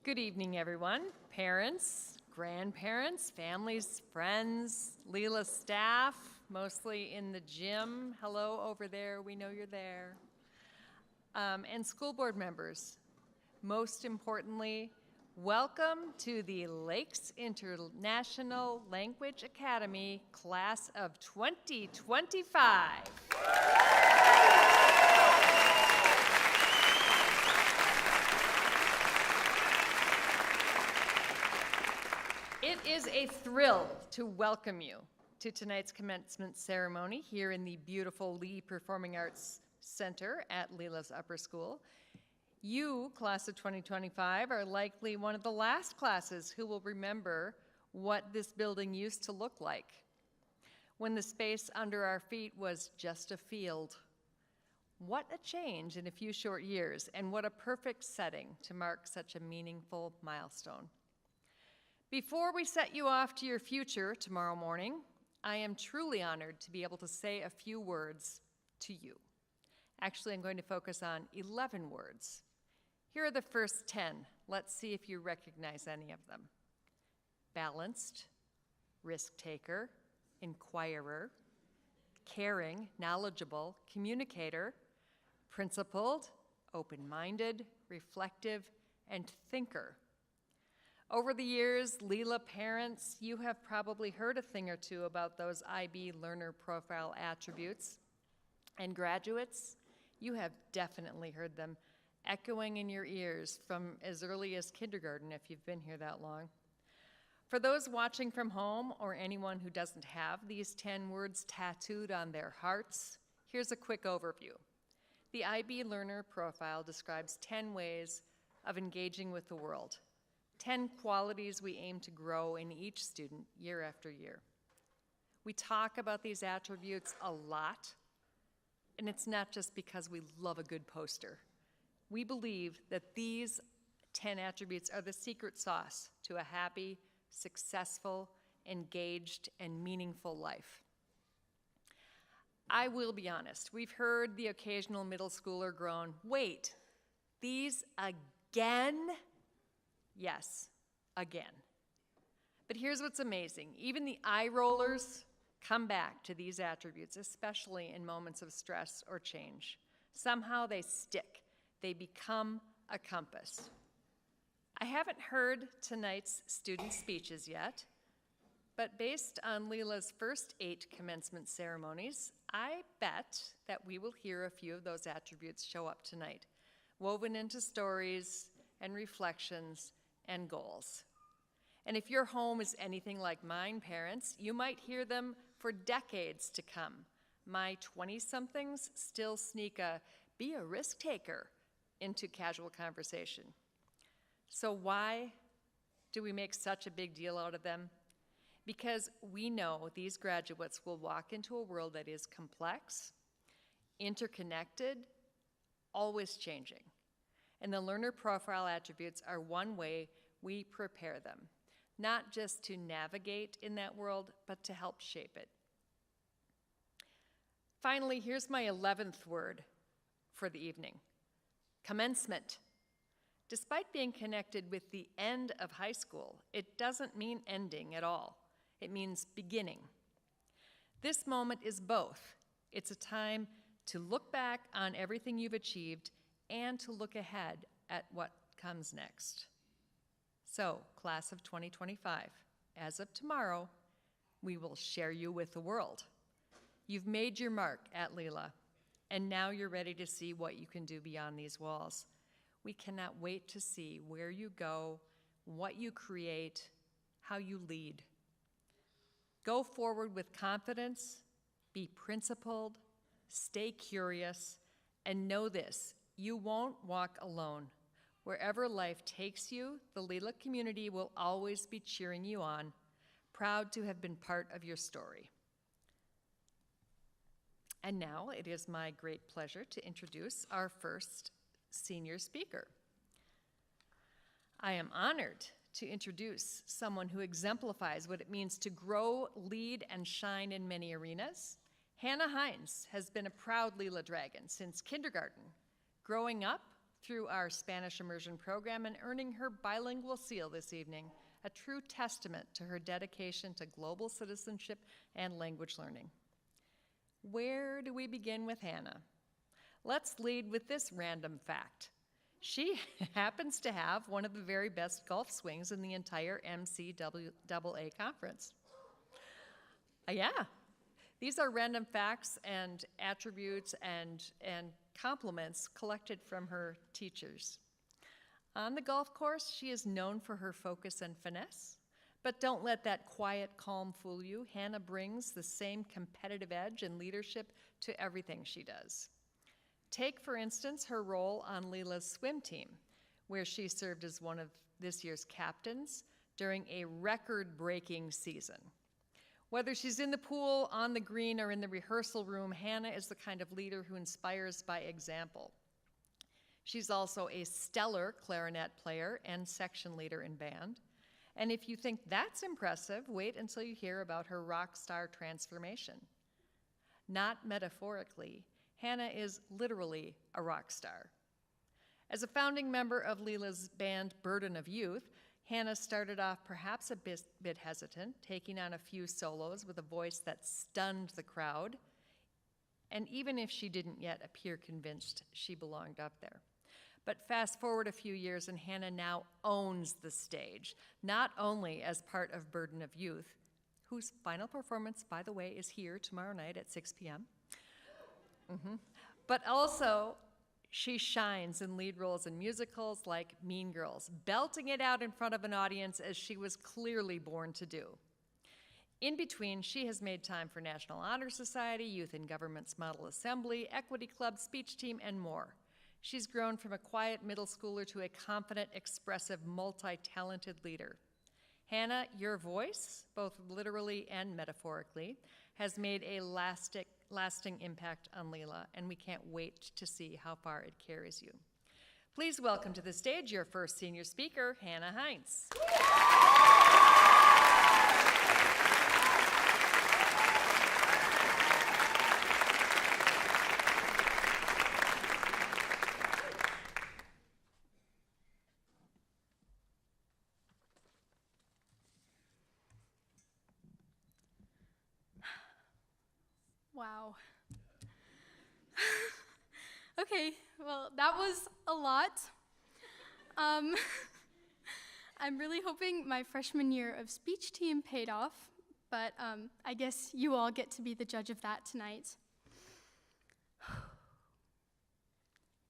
Good evening, everyone. Parents, grandparents, families, friends, LILA staff, mostly in the gym. Hello over there, we know you're there. And school board members. Most importantly, welcome to the Lakes International Language Academy Class of 2025. It is a thrill to welcome you to tonight's commencement ceremony here in the beautiful Lee Performing Arts Center at LILA's Upper School. You, class of 2025, are likely one of the last classes who will remember what this building used to look like when the space under our feet was just a field. What a change in a few short years, and what a perfect setting to mark such a meaningful milestone. Before we set you off to your future tomorrow morning, I am truly honored to be able to say a few words to you. Actually, I'm going to focus on 11 words. Here are the first 10. Let's see if you recognize any of them. Balanced, risk-taker, inquirer, caring, knowledgeable, communicator, principled, open-minded, reflective, and thinker. Over the years, LILA parents, you have probably heard a thing or two about those IB learner profile attributes. And graduates, you have definitely heard them echoing in your ears from as early as kindergarten if you've been here that long. For those watching from home or anyone who doesn't have these 10 words tattooed on their hearts, here's a quick overview. The IB learner profile describes 10 ways of engaging with the world. 10 qualities we aim to grow in each student year after year. We talk about these attributes a lot, and it's not just because we love a good poster. We believe that these 10 attributes are the secret sauce to a happy, successful, engaged, and meaningful life. I will be honest, we've heard the occasional middle schooler groan, "Wait, these again?" Yes, again. But here's what's amazing. Even the eye rollers come back to these attributes, especially in moments of stress or change. Somehow they stick. They become a compass. I haven't heard tonight's student speeches yet, but based on LILA's first 8 commencement ceremonies, I bet that we will hear a few of those attributes show up tonight, woven into stories and reflections and goals. And if your home is anything like mine, parents, you might hear them for decades to come. My 20-somethings still sneak a "be a risk taker" into casual conversation. So why do we make such a big deal out of them? Because we know these graduates will walk into a world that is complex, interconnected, always changing. And the learner profile attributes are one way we prepare them, not just to navigate in that world, but to help shape it. Finally, here's my 11th word for the evening: commencement. Despite being connected with the end of high school, it doesn't mean ending at all. It means beginning. This moment is both. It's a time to look back on everything you've achieved and to look ahead at what comes next. So, class of 2025, as of tomorrow, we will share you with the world. You've made your mark at LILA, and now you're ready to see what you can do beyond these walls. We cannot wait to see where you go, what you create, how you lead. Go forward with confidence, be principled, stay curious, and know this: you won't walk alone. Wherever life takes you, the LILA community will always be cheering you on, proud to have been part of your story. And now it is my great pleasure to introduce our first senior speaker. I am honored to introduce someone who exemplifies what it means to grow, lead, and shine in many arenas. Hannah Hines has been a proud LILA Dragon since kindergarten. Growing up through our Spanish immersion program and earning her bilingual seal this evening, a true testament to her dedication to global citizenship and language learning. Where do we begin with Hannah? Let's lead with this random fact. She happens to have one of the very best golf swings in the entire MCAA conference. Yeah, these are random facts and attributes and compliments collected from her teachers. On the golf course, she is known for her focus and finesse, but don't let that quiet calm fool you. Hannah brings the same competitive edge and leadership to everything she does. Take, for instance, her role on LILA's swim team, where she served as one of this year's captains during a record-breaking season. Whether she's in the pool, on the green, or in the rehearsal room, Hannah is the kind of leader who inspires by example. She's also a stellar clarinet player and section leader in band. And if you think that's impressive, wait until you hear about her rock star transformation. Not metaphorically, Hannah is literally a rock star. As a founding member of LILA's band Burden of Youth, Hannah started off perhaps a bit hesitant, taking on a few solos with a voice that stunned the crowd. And even if she didn't yet appear convinced she belonged up there. But fast forward a few years and Hannah now owns the stage, not only as part of Burden of Youth, whose final performance, by the way, is here tomorrow night at 6 p.m., but also she shines in lead roles in musicals like Mean Girls, belting it out in front of an audience as she was clearly born to do. In between, she has made time for National Honor Society, Youth in Government's Model Assembly, Equity Club, speech team, and more. She's grown from a quiet middle schooler to a confident, expressive, multi-talented leader. Hannah, your voice, both literally and metaphorically, has made a lasting impact on LILA, and we can't wait to see how far it carries you. Please welcome to the stage your first senior speaker, Hannah Hines. Wow. Okay, well, that was a lot. I'm really hoping my freshman year of speech team paid off, but I guess you all get to be the judge of that tonight.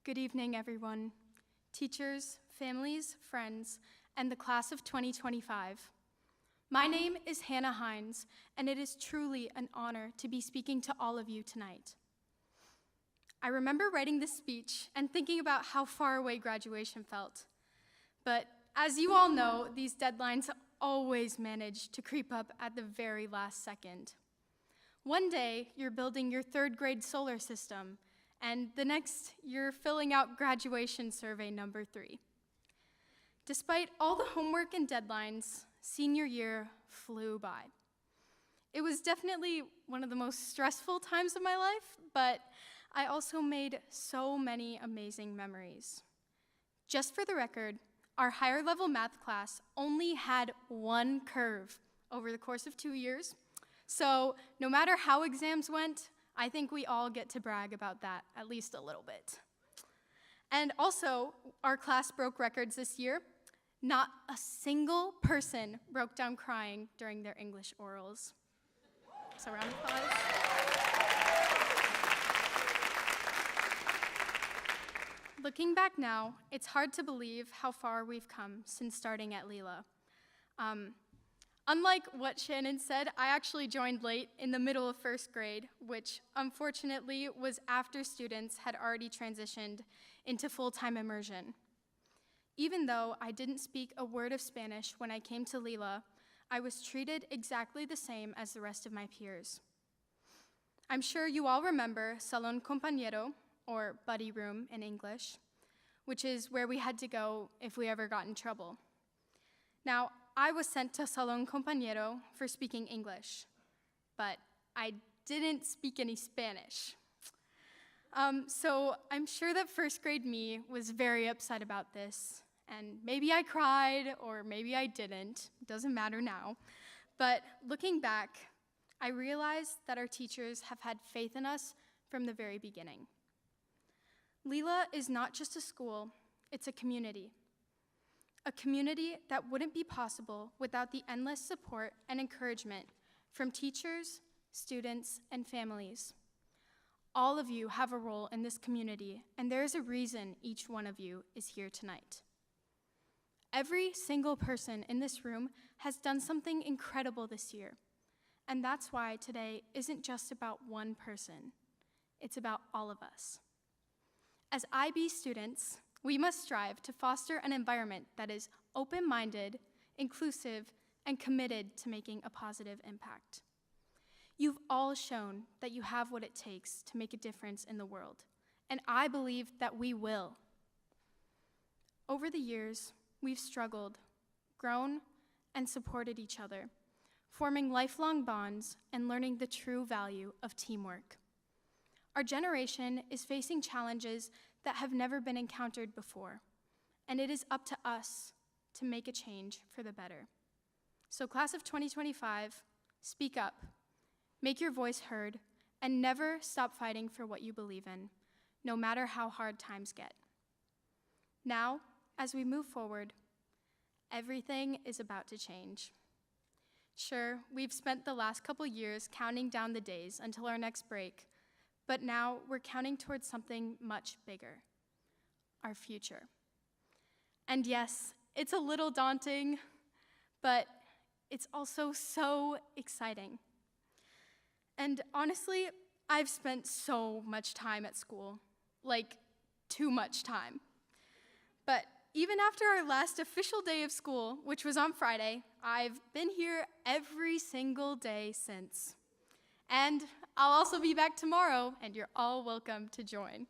Good evening, everyone. Teachers, families, friends, and the class of 2025. My name is Hannah Hines, and it is truly an honor to be speaking to all of you tonight. I remember writing this speech and thinking about how far away graduation felt. But as you all know, these deadlines always manage to creep up at the very last second. One day, you're building your third grade solar system, and the next, you're filling out graduation survey number 3. Despite all the homework and deadlines, senior year flew by. It was definitely one of the most stressful times of my life, but I also made so many amazing memories. Just for the record, our higher level math class only had one curve over the course of 2 years, so no matter how exams went, I think we all get to brag about that at least a little bit. And also, our class broke records this year. Not a single person broke down crying during their English orals. So round of applause. Looking back now, it's hard to believe how far we've come since starting at LILA. Unlike what Shannon said, I actually joined late in the middle of first grade, which unfortunately was after students had already transitioned into full-time immersion. Even though I didn't speak a word of Spanish when I came to LILA, I was treated exactly the same as the rest of my peers. I'm sure you all remember Salón Compañero, or buddy room in English, which is where we had to go if we ever got in trouble. Now, I was sent to Salón Compañero for speaking English, but I didn't speak any Spanish. So I'm sure that first grade me was very upset about this, and maybe I cried or maybe I didn't. It doesn't matter now. But looking back, I realized that our teachers have had faith in us from the very beginning. LILA is not just a school, it's a community. A community that wouldn't be possible without the endless support and encouragement from teachers, students, and families. All of you have a role in this community, and there is a reason each one of you is here tonight. Every single person in this room has done something incredible this year, and that's why today isn't just about one person. It's about all of us. As IB students, we must strive to foster an environment that is open-minded, inclusive, and committed to making a positive impact. You've all shown that you have what it takes to make a difference in the world, and I believe that we will. Over the years, we've struggled, grown, and supported each other, forming lifelong bonds and learning the true value of teamwork. Our generation is facing challenges that have never been encountered before, and it is up to us to make a change for the better. So class of 2025, speak up, make your voice heard, and never stop fighting for what you believe in, no matter how hard times get. Now, as we move forward, everything is about to change. Sure, we've spent the last couple years counting down the days until our next break, but now we're counting towards something much bigger, our future. And yes, it's a little daunting, but it's also so exciting. And honestly, I've spent so much time at school, like too much time. But even after our last official day of school, which was on Friday, I've been here every single day since. And I'll also be back tomorrow, and you're all welcome to join.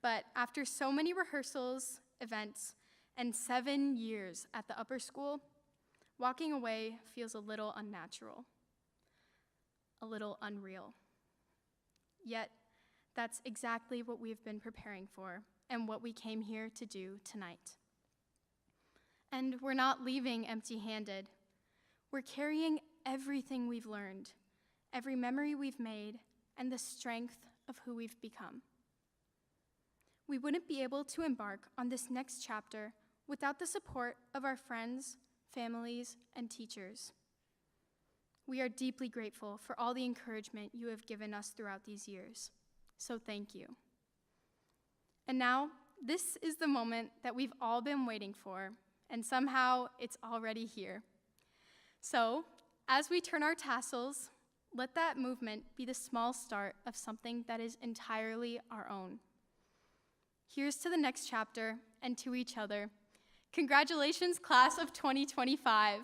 But after so many rehearsals, events, and 7 years at the upper school, walking away feels a little unnatural, a little unreal. Yet, that's exactly what we've been preparing for and what we came here to do tonight. And we're not leaving empty-handed. We're carrying everything we've learned, every memory we've made, and the strength of who we've become. We wouldn't be able to embark on this next chapter without the support of our friends, families, and teachers. We are deeply grateful for all the encouragement you have given us throughout these years, so thank you. And now, this is the moment that we've all been waiting for, and somehow it's already here. So, as we turn our tassels, let that movement be the small start of something that is entirely our own. Here's to the next chapter and to each other. Congratulations, class of 2025.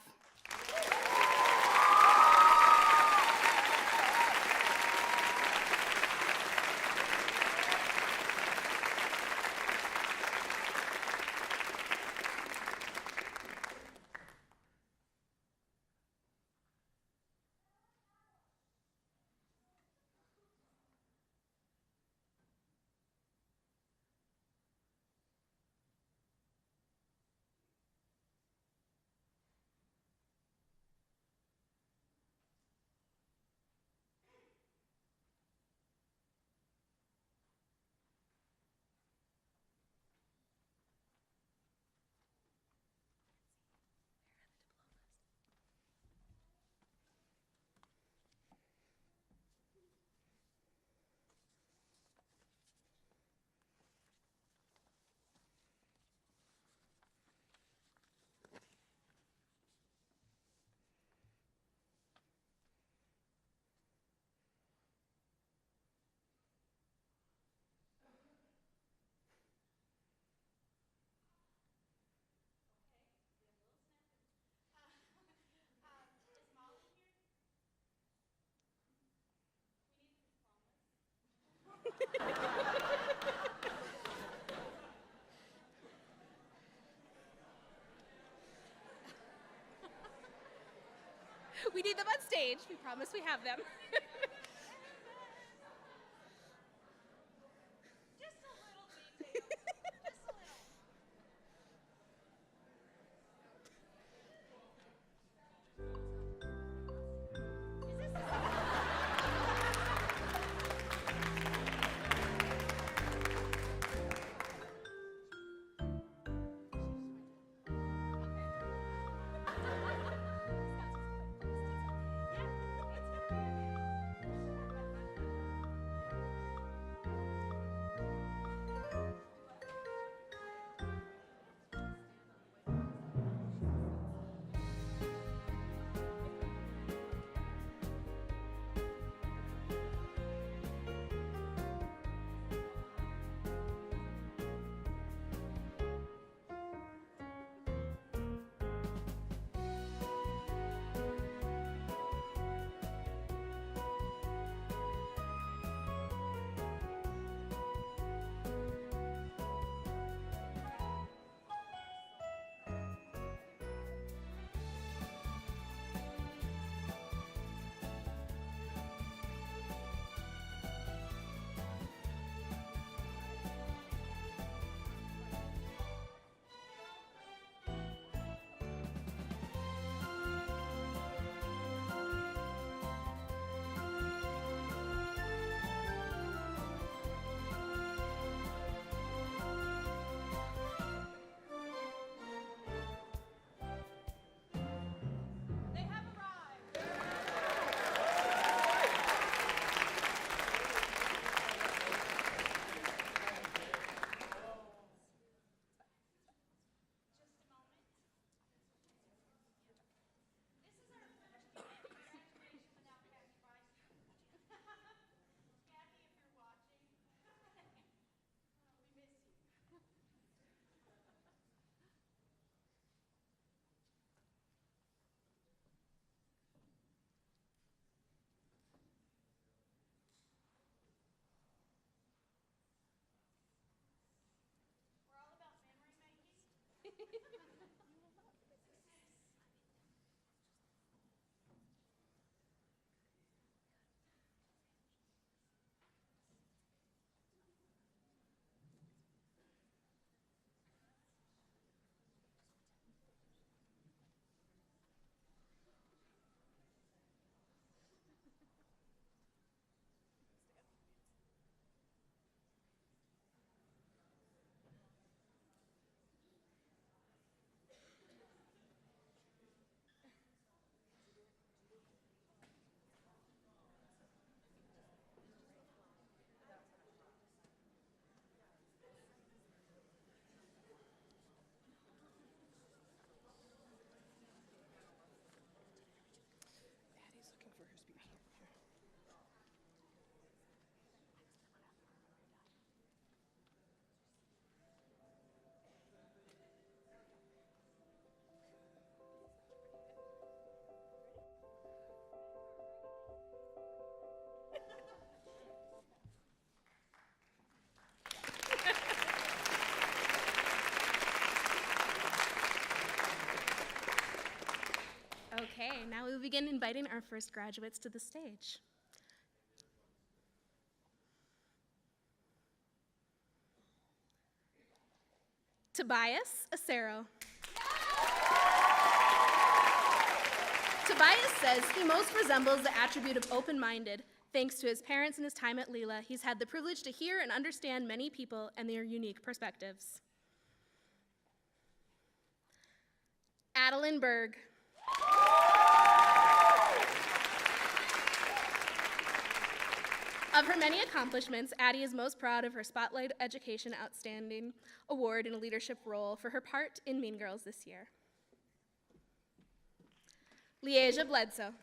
We need them on stage. We promise we have them. Okay, now we will begin inviting our first graduates to the stage. Tobias Acero. Tobias says he most resembles the attribute of open-minded. Thanks to his parents and his time at LILA, he's had the privilege to hear and understand many people and their unique perspectives. Adeline Berg. Of her many accomplishments, Addie is most proud of her Spotlight Education Outstanding Award in a leadership role for her part in Mean Girls this year. Liasia Bledsoe.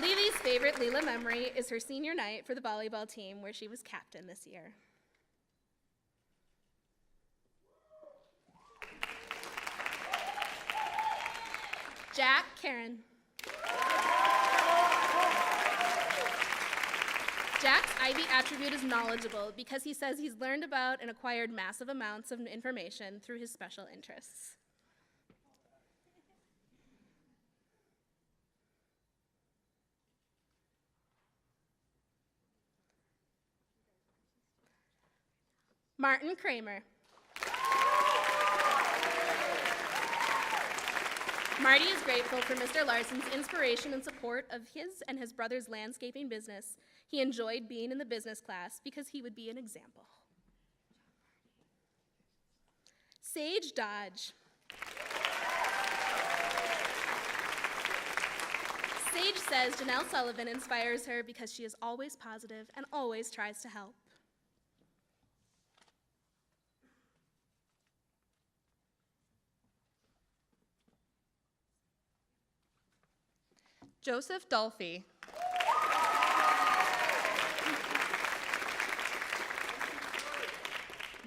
Lily's favorite LILA memory is her senior night for the volleyball team where she was captain this year. Jack Karen. Jack's IB attribute is knowledgeable because he says he's learned about and acquired massive amounts of information through his special interests. Martin Kramer. Marty is grateful for Mr. Larson's inspiration and support of his and his brother's landscaping business. He enjoyed being in the business class because he would be an example. Sage Dodge. Sage says Janelle Sullivan inspires her because she is always positive and always tries to help. Joseph Dolphy.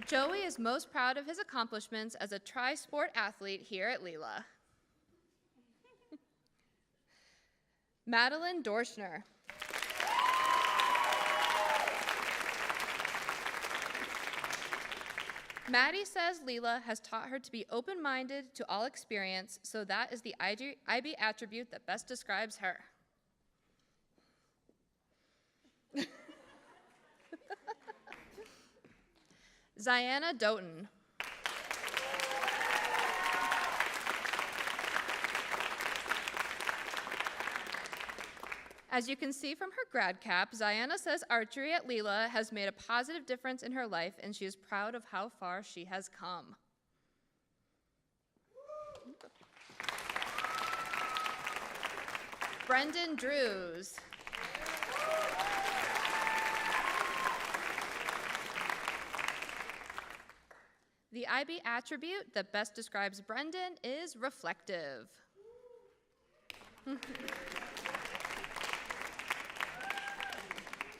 Joey is most proud of his accomplishments as a tri-sport athlete here at LILA. Madeline Dorschner. Maddie says LILA has taught her to be open-minded to all experience, so that is the IB attribute that best describes her. Ziana Doughton. As you can see from her grad cap, Ziana says archery at LILA has made a positive difference in her life, and she is proud of how far she has come. Brendan Drews. The IB attribute that best describes Brendan is reflective.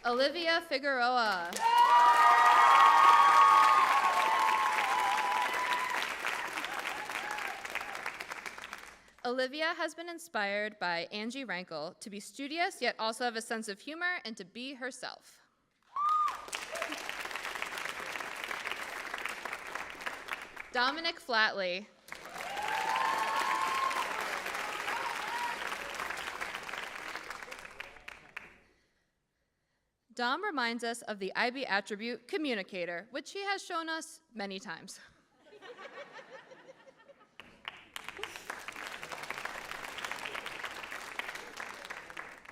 Olivia Figueroa. Olivia has been inspired by Angie Rankel to be studious yet also have a sense of humor and to be herself. Dominic Flatley. Dom reminds us of the IB attribute communicator, which he has shown us many times.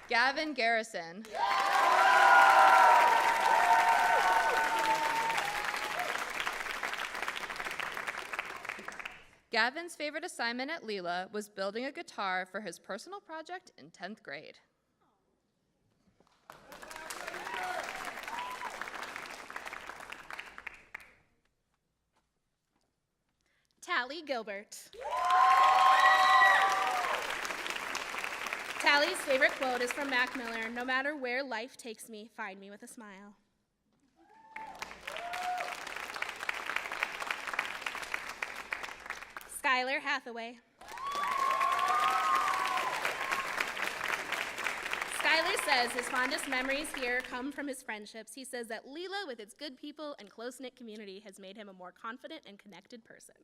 Gavin Garrison. Gavin's favorite assignment at LILA was building a guitar for his personal project in 10th grade. Tally Gilbert. Tally's favorite quote is from Mac Miller: "No matter where life takes me, find me with a smile." Skylar Hathaway. Skylar says his fondest memories here come from his friendships. He says that LILA, with its good people and close-knit community, has made him a more confident and connected person.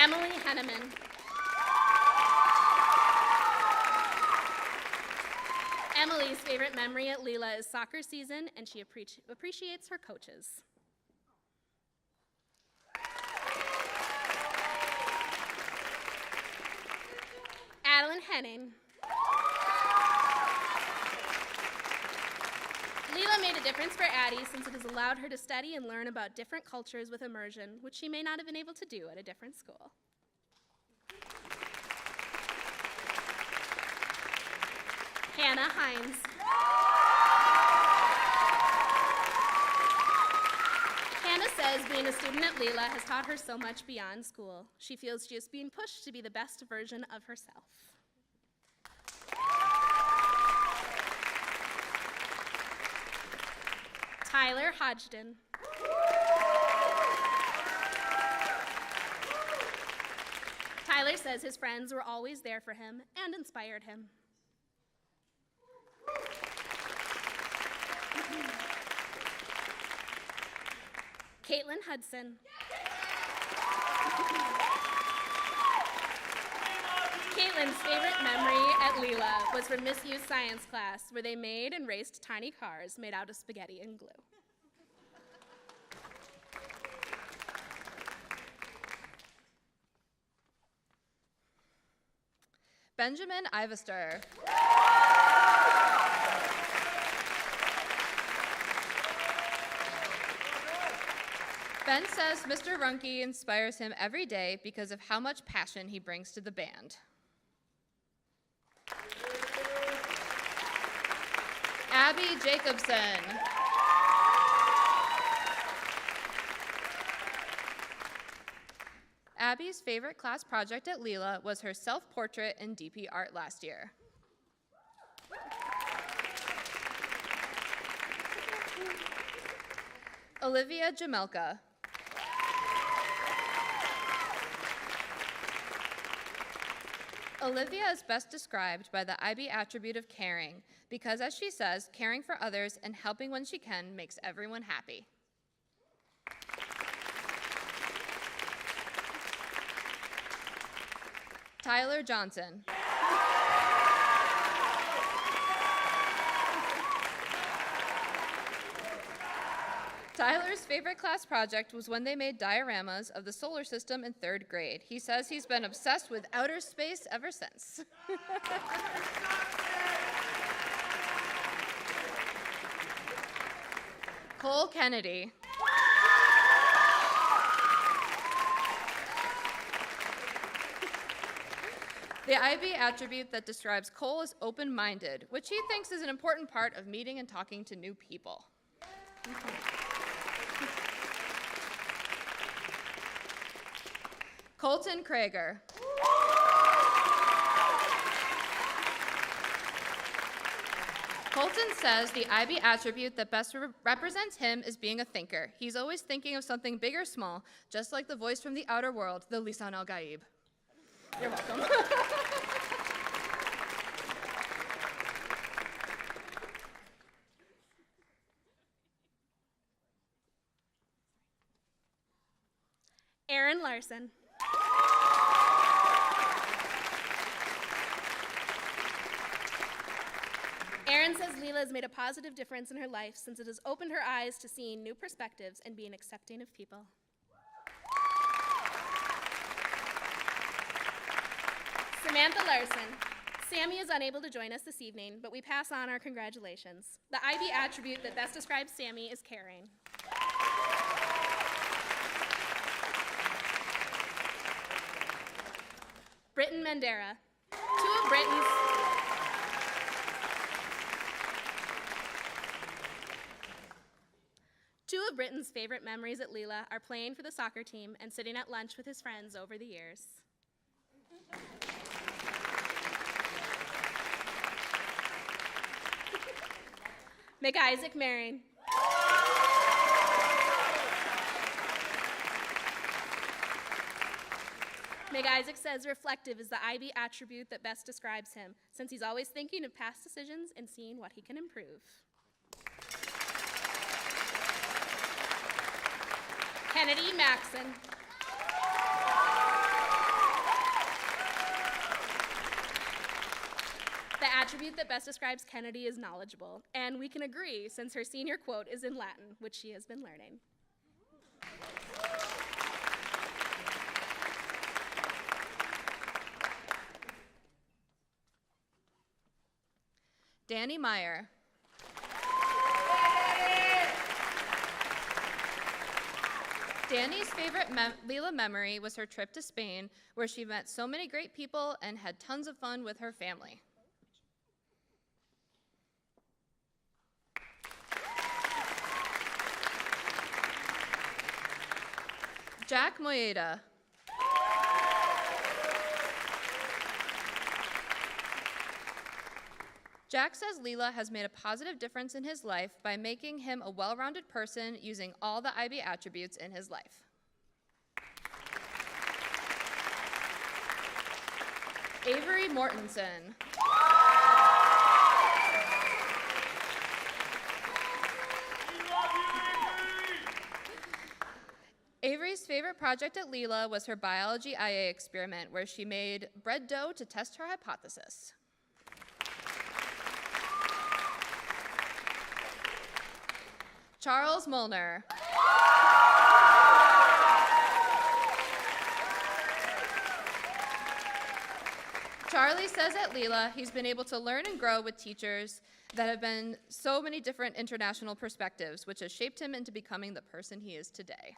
Emily Henneman. Emily's favorite memory at LILA is soccer season, and she appreciates her coaches. Adeline Henning. LILA made a difference for Addie since it has allowed her to study and learn about different cultures with immersion, which she may not have been able to do at a different school. Hannah Hines. Hannah says being a student at LILA has taught her so much beyond school. She feels she is being pushed to be the best version of herself. Tyler Hodgson. Tyler says his friends were always there for him and inspired him. Caitlin Hudson. Caitlin's favorite memory at LILA was from Miss U's science class, where they made and raced tiny cars made out of spaghetti and glue. Benjamin Ivester. Ben says Mr. Runke inspires him every day because of how much passion he brings to the band. Abby Jacobson. Abby's favorite class project at LILA was her self-portrait in DP art last year. Olivia Jamelka. Olivia is best described by the IB attribute of caring, because as she says, caring for others and helping when she can makes everyone happy. Tyler Johnson. Tyler's favorite class project was when they made dioramas of the solar system in 3rd grade. He says he's been obsessed with outer space ever since. Cole Kennedy. The IB attribute that describes Cole is open-minded, which he thinks is an important part of meeting and talking to new people. Colton Krager. Colton says the IB attribute that best represents him is being a thinker. He's always thinking of something big or small, just like the voice from the outer world, the Lisan al-Gaib. You're welcome. Aaron Larson. Aaron says LILA has made a positive difference in her life since it has opened her eyes to seeing new perspectives and being accepting of people. Samantha Larson. Sammy is unable to join us this evening, but we pass on our congratulations. The IB attribute that best describes Sammy is caring. Britton Mandera. Two of Britton's favorite memories at LILA are playing for the soccer team and sitting at lunch with his friends over the years. McIsaac Maring. McIsaac says reflective is the IB attribute that best describes him, since he's always thinking of past decisions and seeing what he can improve. Kennedy Maxon. The attribute that best describes Kennedy is knowledgeable, and we can agree since her senior quote is in Latin, which she has been learning. Danny Meyer. Danny's favorite LILA memory was her trip to Spain, where she met so many great people and had tons of fun with her family. Jack Moyeda. Jack says LILA has made a positive difference in his life by making him a well-rounded person using all the IB attributes in his life. Avery Mortensen. Avery's favorite project at LILA was her biology IA experiment, where she made bread dough to test her hypothesis. Charles Molnar. Charlie says at LILA he's been able to learn and grow with teachers that have been so many different international perspectives, which has shaped him into becoming the person he is today.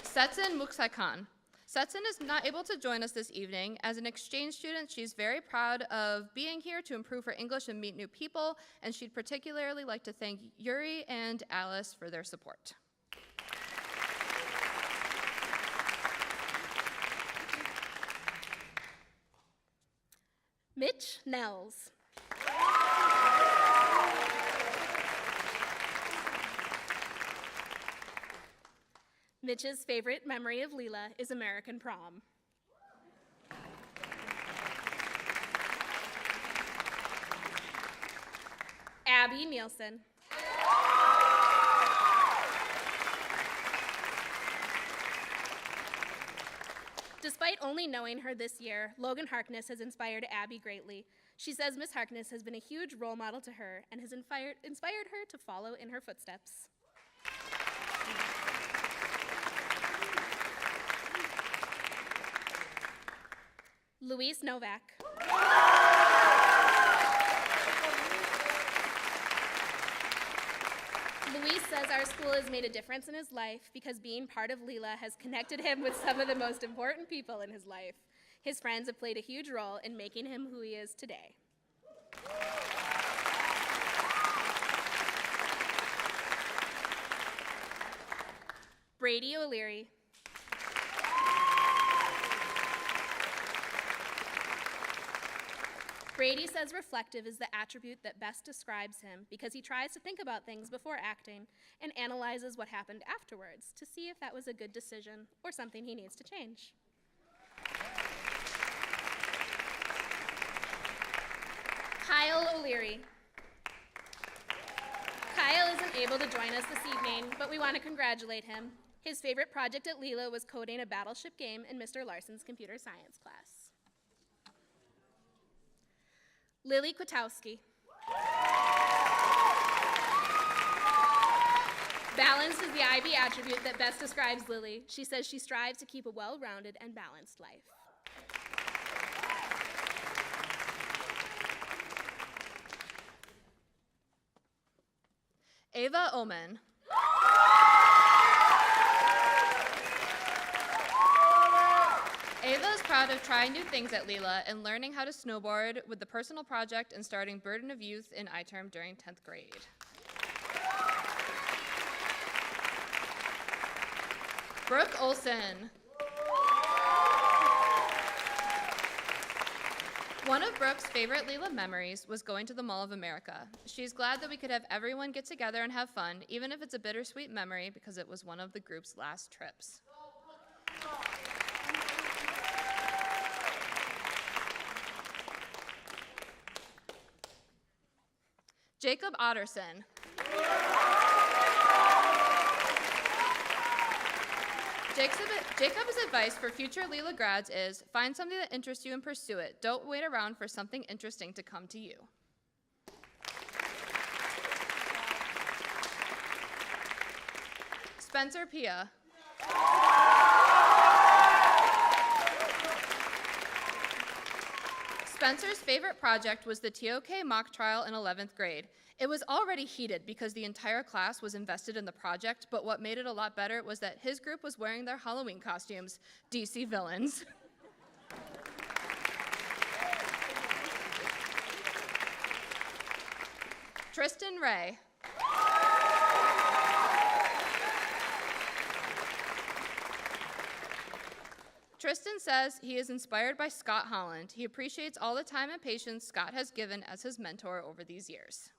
Setsin Muksaikan. Setsin is not able to join us this evening. As an exchange student, she's very proud of being here to improve her English and meet new people, and she'd particularly like to thank Yuri and Alice for their support. Mitch Nels. Mitch's favorite memory of LILA is American Prom. Abby Nielsen. Despite only knowing her this year, Logan Harkness has inspired Abby greatly. She says Miss Harkness has been a huge role model to her and has inspired her to follow in her footsteps. Luis Novak. Luis says our school has made a difference in his life because being part of LILA has connected him with some of the most important people in his life. His friends have played a huge role in making him who he is today. Brady O'Leary. Brady says reflective is the attribute that best describes him because he tries to think about things before acting and analyzes what happened afterwards to see if that was a good decision or something he needs to change. Kyle Kyle isn't able to join us this evening, but we want to congratulate him. His favorite project at LILA was coding a battleship game in Mr. Larson's computer science class. Lily Kwatowski. Balanced is the IB attribute that best describes Lily. She says she strives to keep a well-rounded and balanced life. Ava Oman. Ava is proud of trying new things at LILA and learning how to snowboard with the personal project and starting Burden of Youth in iTerm during 10th grade. Brooke Olson. One of Brooke's favorite LILA memories was going to the Mall of America. She's glad that we could have everyone get together and have fun, even if it's a bittersweet memory because it was one of the group's last trips. Jacob Otterson. Jacob's advice for future LILA grads is, find something that interests you and pursue it. Don't wait around for something interesting to come to you. Spencer Pia. Spencer's favorite project was the TOK mock trial in 11th grade. It was already heated because the entire class was invested in the project, but what made it a lot better was that his group was wearing their Halloween costumes, DC villains. Tristan Ray. Tristan says he is inspired by Scott Holland. He appreciates all the time and patience Scott has given as his mentor over these years.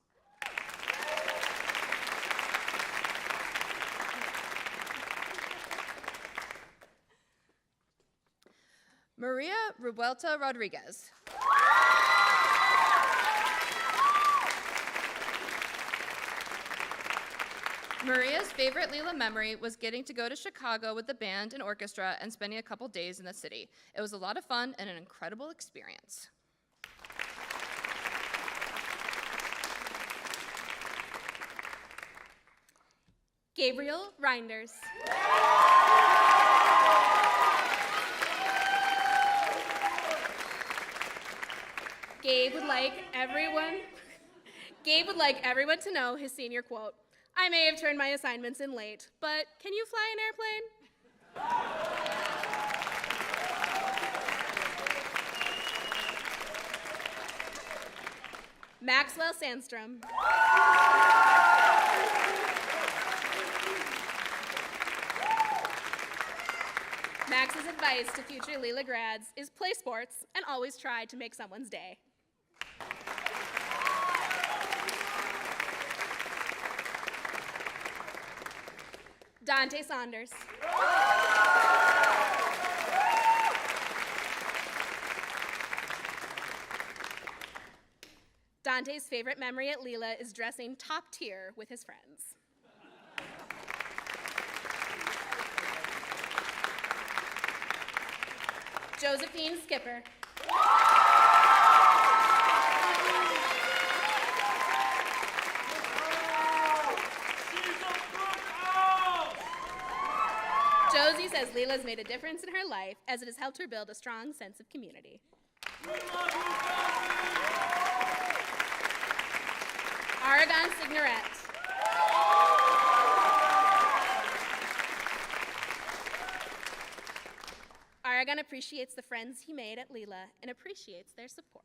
Maria Revuelta Rodriguez. Maria's favorite LILA memory was getting to go to Chicago with the band and orchestra and spending a couple days in the city. It was a lot of fun and an incredible experience. Gabriel Reinders. Gabe would like everyone to know his senior quote. I may have turned my assignments in late, but can you fly an airplane? Maxwell Sandstrom. Max's advice to future LILA grads is play sports and always try to make someone's day. Dante Saunders. Dante's favorite memory at LILA is dressing top tier with his friends. Josephine Skipper. Josie says LILA's made a difference in her life as it has helped her build a strong sense of community. Aragon Signoret. Aragon appreciates the friends he made at LILA and appreciates their support.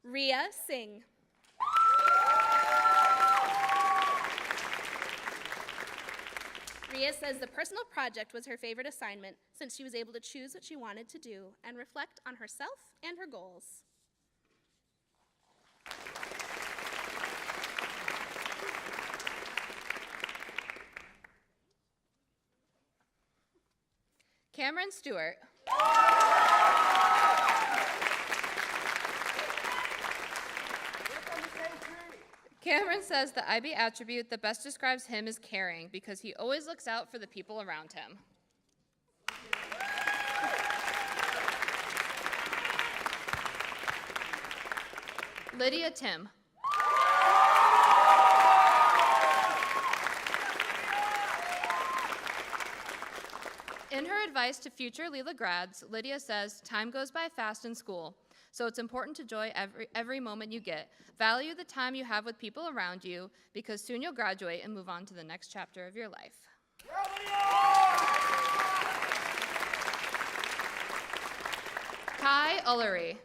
Ria Singh. Ria says the personal project was her favorite assignment since she was able to choose what she wanted to do and reflect on herself and her goals. Cameron Stewart. Cameron says the IB attribute that best describes him is caring because he always looks out for the people around him. Lydia Tim. In her advice to future LILA grads, Lydia says, time goes by fast in school, so it's important to enjoy every moment you get. Value the time you have with people around you, because soon you'll graduate and move on to the next chapter of your life. Kai Ullery.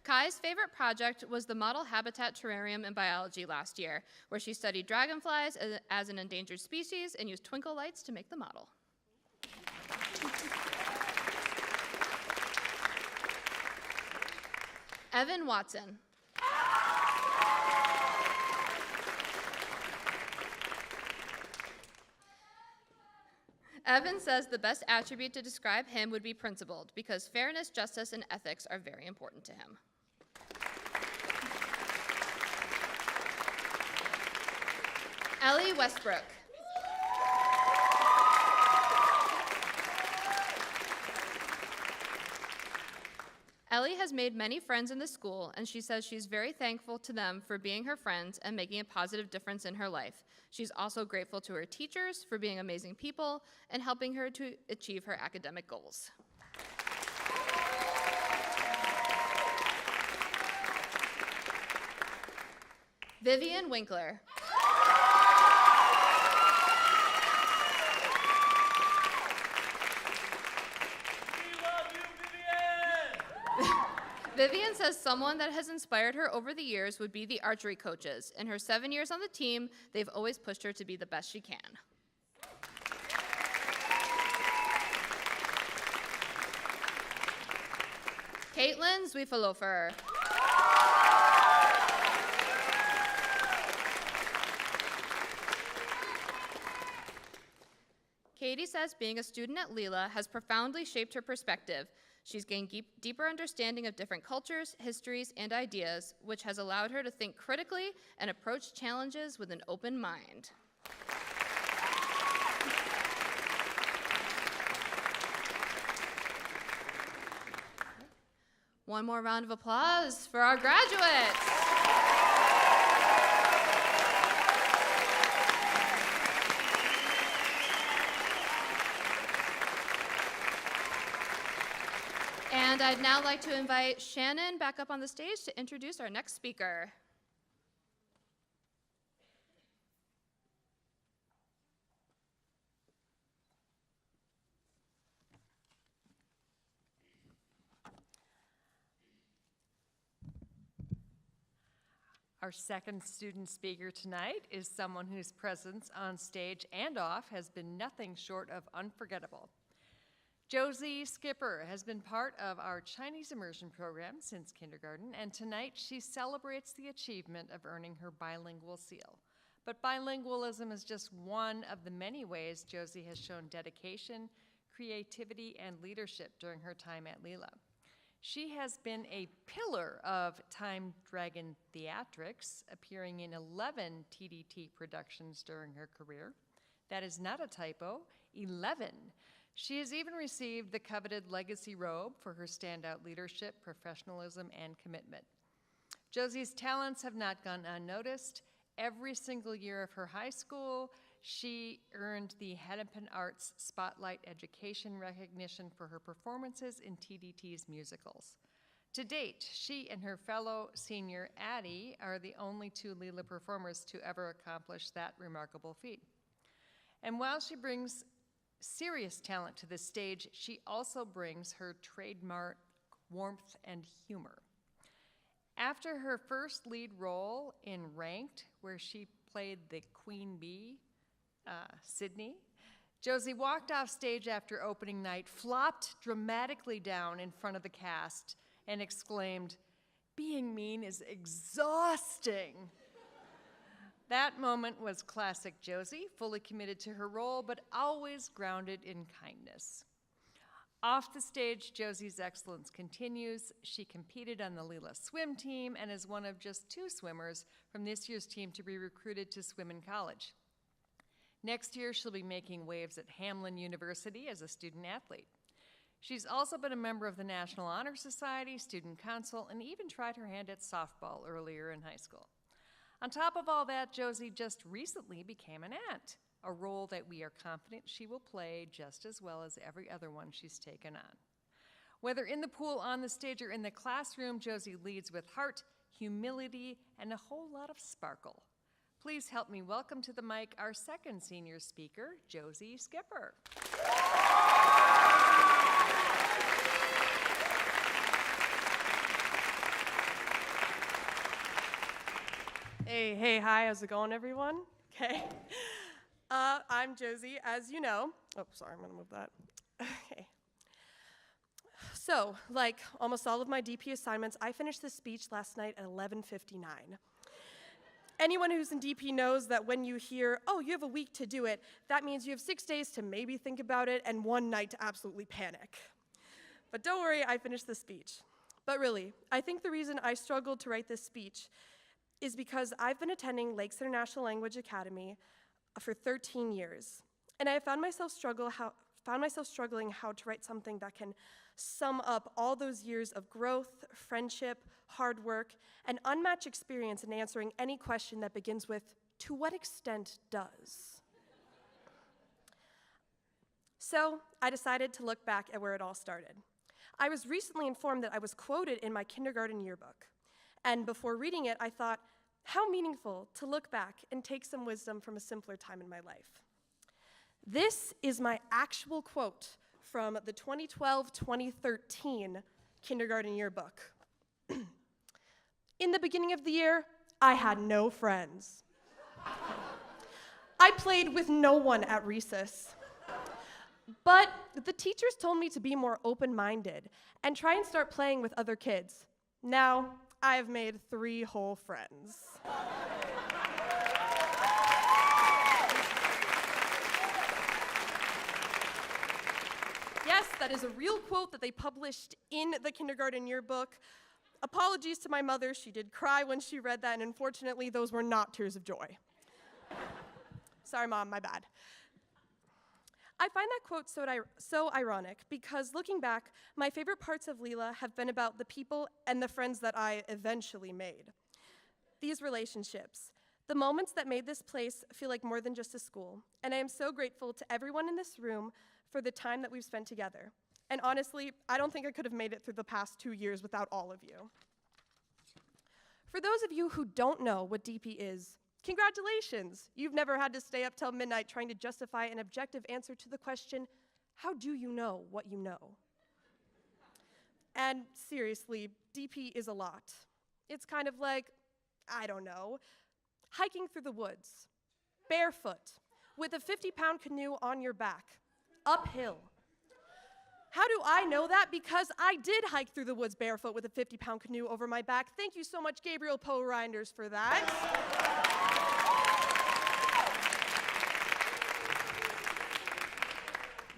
Kai's favorite project was the model habitat terrarium in biology last year, where she studied dragonflies as an endangered species and used twinkle lights to make the model. Evan Watson. Evan says the best attribute to describe him would be principled, because fairness, justice, and ethics are very important to him. Ellie Westbrook. Ellie has made many friends in the school, and she says she's very thankful to them for being her friends and making a positive difference in her life. She's also grateful to her teachers for being amazing people and helping her to achieve her academic goals. Vivian Winkler. Vivian says someone that has inspired her over the years would be the archery coaches. In her 7 years on the team, they've always pushed her to be the best she can. Caitlin Zwieffelhofer. Katie says being a student at LILA has profoundly shaped her perspective. She's gained deeper understanding of different cultures, histories, and ideas, which has allowed her to think critically and approach challenges with an open mind. One more round of applause for our graduates. And I'd now like to invite Shannon back up on the stage to introduce our next speaker. Our second student speaker tonight is someone whose presence on stage and off has been nothing short of unforgettable. Josie Skipper has been part of our Chinese immersion program since kindergarten, and tonight she celebrates the achievement of earning her bilingual seal. But bilingualism is just one of the many ways Josie has shown dedication, creativity, and leadership during her time at LILA. She has been a pillar of Time Dragon Theatrics, appearing in 11 TDT productions during her career. That is not a typo, 11. She has even received the coveted Legacy Robe for her standout leadership, professionalism, and commitment. Josie's talents have not gone unnoticed. Every single year of her high school, she earned the Hennepin Arts Spotlight Education recognition for her performances in TDT's musicals. To date, she and her fellow senior Addie are the only two LILA performers to ever accomplish that remarkable feat. And while she brings serious talent to the stage, she also brings her trademark warmth and humor. After her first lead role in Ranked, where she played the Queen Bee, Sydney, Josie walked off stage after opening night, flopped dramatically down in front of the cast, and exclaimed, "Being mean is exhausting." That moment was classic Josie, fully committed to her role, but always grounded in kindness. Off the stage, Josie's excellence continues. She competed on the LILA swim team and is one of just 2 swimmers from this year's team to be recruited to swim in college. Next year, she'll be making waves at Hamlin University as a student athlete. She's also been a member of the National Honor Society, Student Council, and even tried her hand at softball earlier in high school. On top of all that, Josie just recently became an aunt, a role that we are confident she will play just as well as every other one she's taken on. Whether in the pool, on the stage, or in the classroom, Josie leads with heart, humility, and a whole lot of sparkle. Please help me welcome to the mic our second senior speaker, Josie Skipper. Hey, hi, how's it going, everyone? Okay. I'm Josie, as you know. Oh, sorry, I'm gonna move that. Okay. So, like almost all of my DP assignments, I finished this speech last night at 11:59. Anyone who's in DP knows that when you hear, oh, you have a week to do it, that means you have 6 days to maybe think about it and 1 night to absolutely panic. But don't worry, I finished the speech. But really, I think the reason I struggled to write this speech is because I've been attending Lakes International Language Academy for 13 years, and I found myself struggling how to write something that can sum up all those years of growth, friendship, hard work, and unmatched experience in answering any question that begins with, "To what extent does?" So I decided to look back at where it all started. I was recently informed that I was quoted in my kindergarten yearbook. And before reading it, I thought, how meaningful to look back and take some wisdom from a simpler time in my life. This is my actual quote from the 2012-2013 kindergarten yearbook. In the beginning of the year, I had no friends. I played with no one at recess. But the teachers told me to be more open-minded and try and start playing with other kids. Now, I have made 3 whole friends. Yes, that is a real quote that they published in the kindergarten yearbook. Apologies to my mother, she did cry when she read that, and unfortunately, those were not tears of joy. Sorry, Mom, my bad. I find that quote so ironic because looking back, my favorite parts of LILA have been about the people and the friends that I eventually made. These relationships, the moments that made this place feel like more than just a school, and I am so grateful to everyone in this room for the time that we've spent together. And honestly, I don't think I could have made it through the past 2 years without all of you. For those of you who don't know what DP is, congratulations! You've never had to stay up till midnight trying to justify an objective answer to the question, how do you know what you know? And seriously, DP is a lot. It's kind of like, I don't know, hiking through the woods, barefoot, with a 50-pound canoe on your back, uphill. How do I know that? Because I did hike through the woods barefoot with a 50-pound canoe over my back. Thank you so much, Gabriel Poe-Reinders, for that.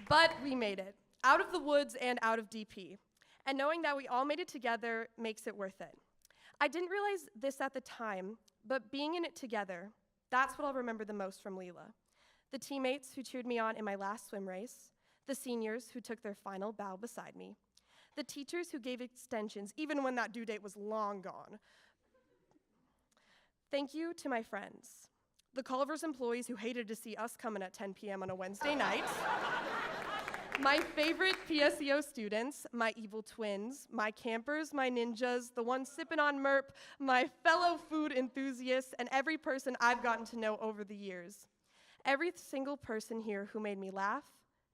But we made it, out of the woods and out of DP. And knowing that we all made it together makes it worth it. I didn't realize this at the time, but being in it together, that's what I'll remember the most from LILA. The teammates who cheered me on in my last swim race, the seniors who took their final bow beside me, the teachers who gave extensions even when that due date was long gone. Thank you to my friends, the Culver's employees who hated to see us coming at 10 p.m. on a Wednesday night, my favorite PSEO students, my evil twins, my campers, my ninjas, the ones sipping on MERP, my fellow food enthusiasts, and every person I've gotten to know over the years. Every single person here who made me laugh,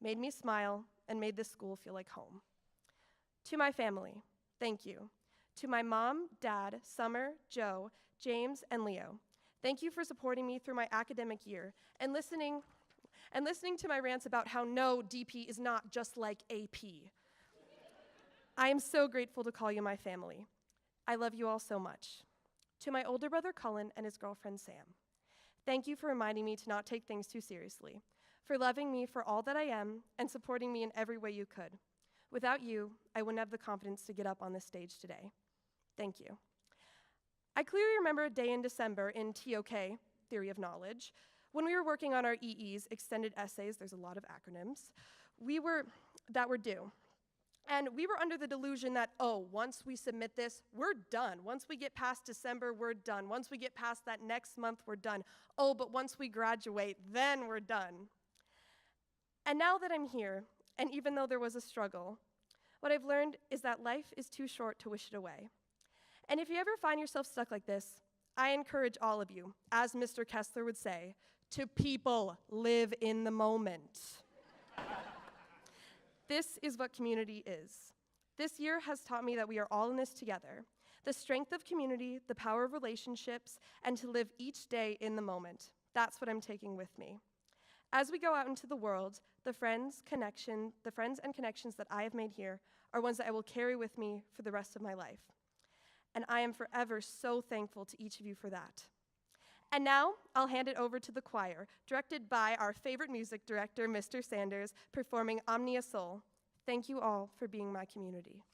made me smile, and made this school feel like home. To my family, thank you. To my mom, dad, Summer, Joe, James, and Leo, thank you for supporting me through my academic year and listening to my rants about how no, DP is not just like AP. I am so grateful to call you my family. I love you all so much. To my older brother Cullen and his girlfriend Sam, thank you for reminding me to not take things too seriously, for loving me for all that I am and supporting me in every way you could. Without you, I wouldn't have the confidence to get up on this stage today. Thank you. I clearly remember a day in December in TOK, Theory of Knowledge, when we were working on our EEs, extended essays, there's a lot of acronyms, that were due. And we were under the delusion that, oh, once we submit this, we're done. Once we get past December, we're done. Once we get past that next month, we're done. Oh, but once we graduate, then we're done. And now that I'm here, and even though there was a struggle, what I've learned is that life is too short to wish it away. And if you ever find yourself stuck like this, I encourage all of you, as Mr. Kessler would say, to people live in the moment. This is what community is. This year has taught me that we are all in this together. The strength of community, the power of relationships, and to live each day in the moment. That's what I'm taking with me. As we go out into the world, the friends and connections that I have made here are ones that I will carry with me for the rest of my life. And I am forever so thankful to each of you for that. And now, I'll hand it over to the choir, directed by our favorite music director, Mr. Sanders, performing Omnia Soul. Thank you all for being my community.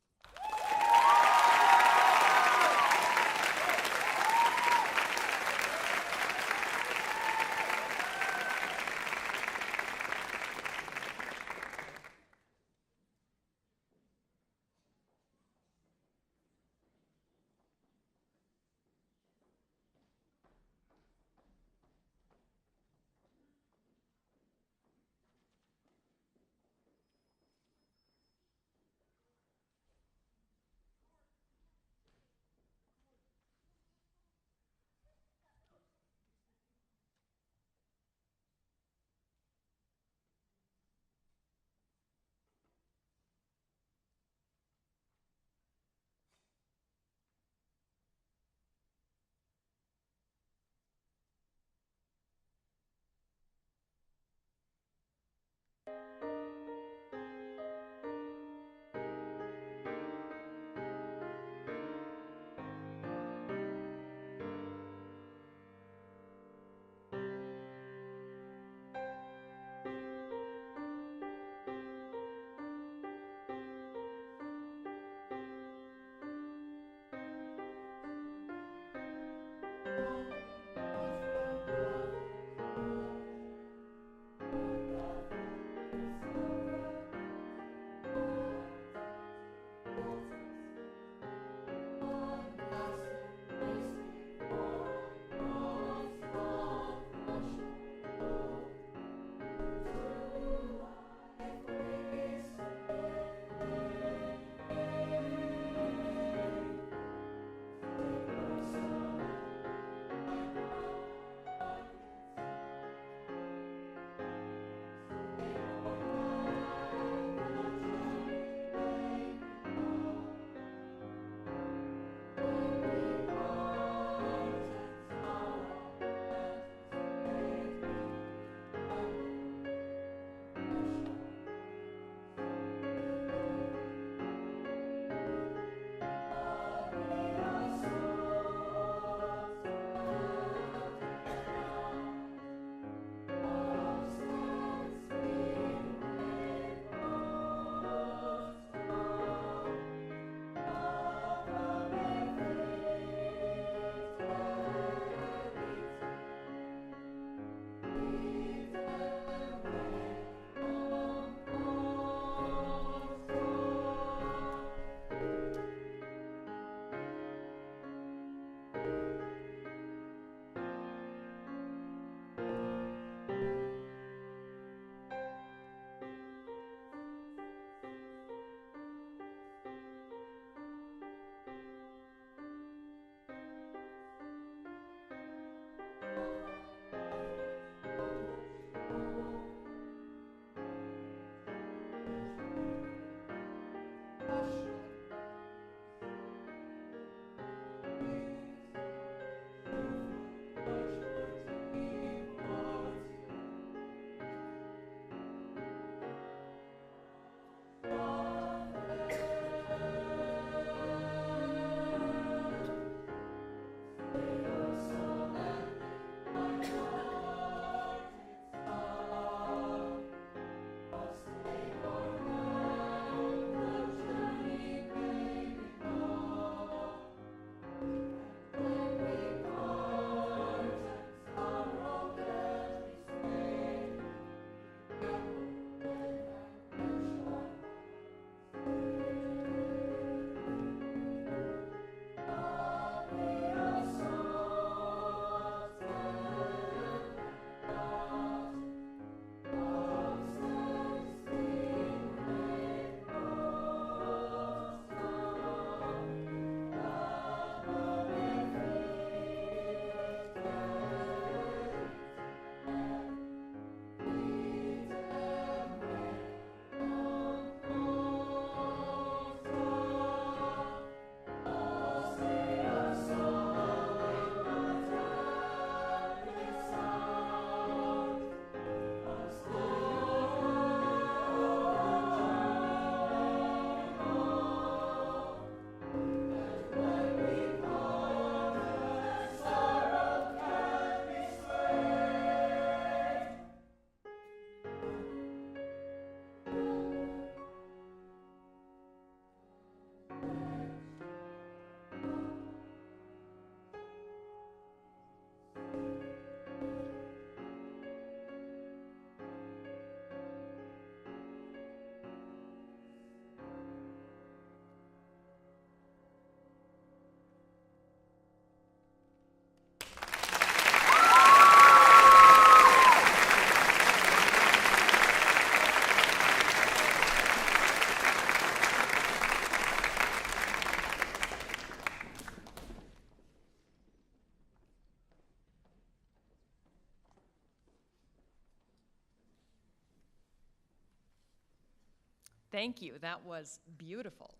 Thank you, that was beautiful.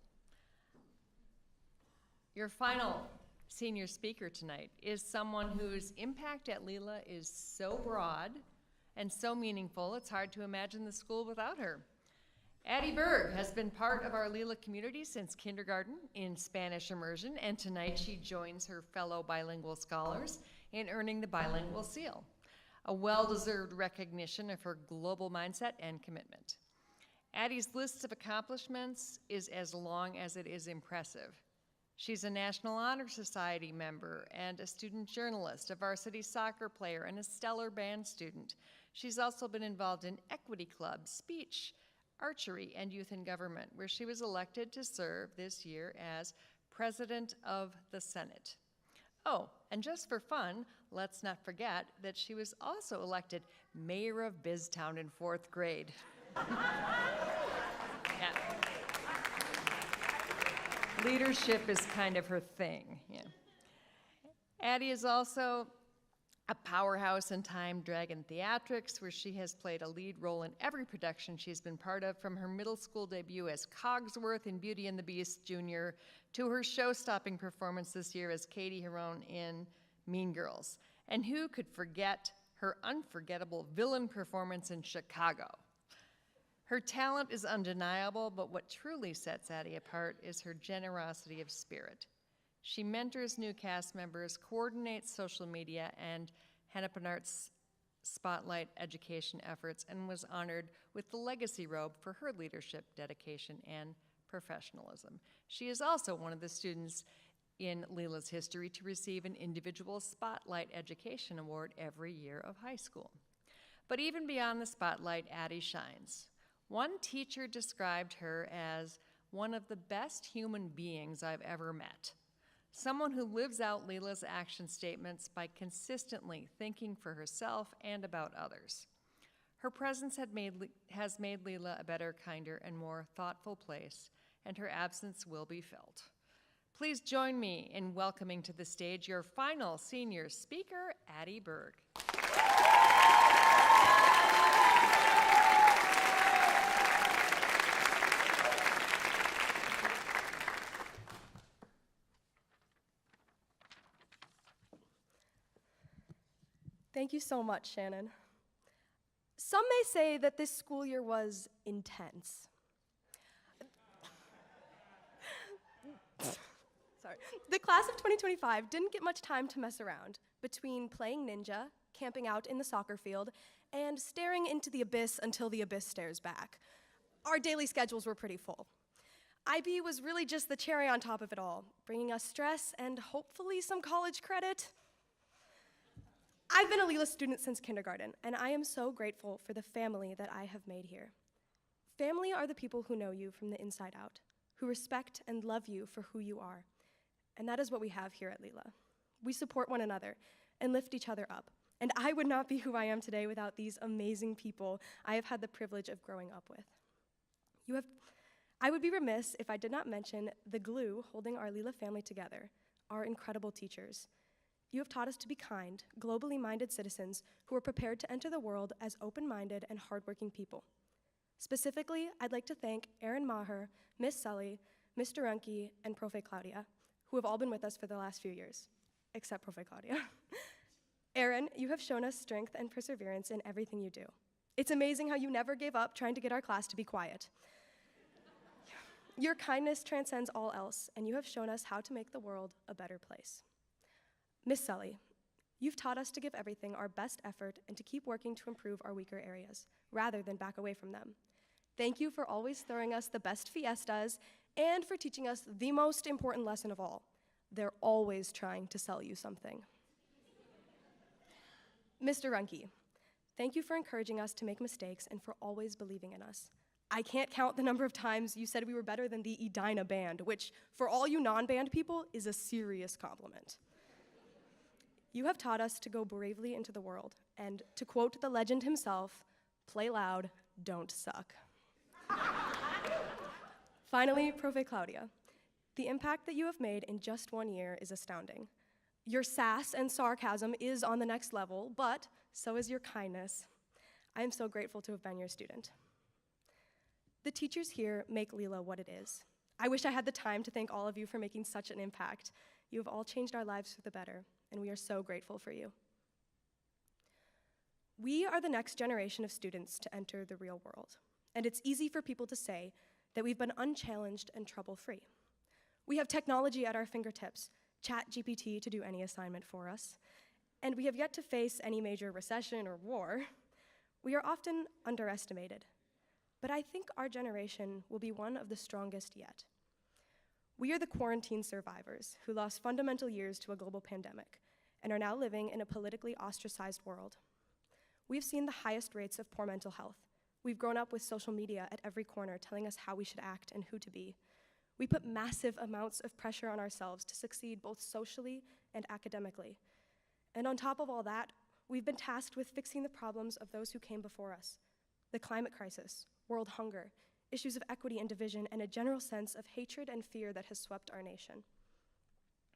Your final senior speaker tonight is someone whose impact at LILA is so broad and so meaningful, it's hard to imagine the school without her. Addie Berg has been part of our LILA community since kindergarten in Spanish immersion, and tonight she joins her fellow bilingual scholars in earning the bilingual seal, a well-deserved recognition of her global mindset and commitment. Addie's list of accomplishments is as long as it is impressive. She's a National Honor Society member and a student journalist, a varsity soccer player, and a stellar band student. She's also been involved in equity clubs, speech, archery, and youth in government, where she was elected to serve this year as President of the Senate. Oh, and just for fun, let's not forget that she was also elected Mayor of Biztown in 4th grade. Yeah. Leadership is kind of her thing. Yeah. Addie is also a powerhouse in Time Dragon Theatrics, where she has played a lead role in every production she's been part of, from her middle school debut as Cogsworth in Beauty and the Beast Jr. to her show-stopping performance this year as Katie Herone in Mean Girls. And who could forget her unforgettable villain performance in Chicago? Her talent is undeniable, but what truly sets Addie apart is her generosity of spirit. She mentors new cast members, coordinates social media and Hennepin Arts Spotlight education efforts, and was honored with the Legacy Robe for her leadership, dedication, and professionalism. She is also one of the students in LILA's history to receive an individual Spotlight Education Award every year of high school. But even beyond the spotlight, Addie shines. One teacher described her as one of the best human beings I've ever met. Someone who lives out LILA's action statements by consistently thinking for herself and about others. Her presence has made LILA a better, kinder, and more thoughtful place, and her absence will be felt. Please join me in welcoming to the stage your final senior speaker, Addie Berg. Thank you so much, Shannon. Some may say that this school year was intense. Sorry. The class of 2025 didn't get much time to mess around between playing ninja, camping out in the soccer field, and staring into the abyss until the abyss stares back. Our daily schedules were pretty full. IB was really just the cherry on top of it all, bringing us stress and hopefully some college credit. I've been a LILA student since kindergarten, and I am so grateful for the family that I have made here. Family are the people who know you from the inside out, who respect and love you for who you are. And that is what we have here at LILA. We support one another and lift each other up. And I would not be who I am today without these amazing people I have had the privilege of growing up with. I would be remiss if I did not mention the glue holding our LILA family together, our incredible teachers. You have taught us to be kind, globally minded citizens who are prepared to enter the world as open-minded and hardworking people. Specifically, I'd like to thank Aaron Maher, Miss Sully, Mr. Runke, and Profe Claudia, who have all been with us for the last few years, except Profe Claudia. Aaron, you have shown us strength and perseverance in everything you do. It's amazing how you never gave up trying to get our class to be quiet. Your kindness transcends all else, and you have shown us how to make the world a better place. Miss Sully, you've taught us to give everything our best effort and to keep working to improve our weaker areas, rather than back away from them. Thank you for always throwing us the best fiestas and for teaching us the most important lesson of all. They're always trying to sell you something. Mr. Runke, thank you for encouraging us to make mistakes and for always believing in us. I can't count the number of times you said we were better than the Edina band, which, for all you non-band people, is a serious compliment. You have taught us to go bravely into the world, and to quote the legend himself, play loud, don't suck. Finally, Profe Claudia, the impact that you have made in just 1 year is astounding. Your sass and sarcasm is on the next level, but so is your kindness. I am so grateful to have been your student. The teachers here make LILA what it is. I wish I had the time to thank all of you for making such an impact. You have all changed our lives for the better, and we are so grateful for you. We are the next generation of students to enter the real world, and it's easy for people to say that we've been unchallenged and trouble-free. We have technology at our fingertips, ChatGPT to do any assignment for us, and we have yet to face any major recession or war. We are often underestimated, but I think our generation will be one of the strongest yet. We are the quarantine survivors who lost fundamental years to a global pandemic and are now living in a politically ostracized world. We've seen the highest rates of poor mental health. We've grown up with social media at every corner telling us how we should act and who to be. We put massive amounts of pressure on ourselves to succeed both socially and academically. And on top of all that, we've been tasked with fixing the problems of those who came before us: the climate crisis, world hunger, issues of equity and division, and a general sense of hatred and fear that has swept our nation.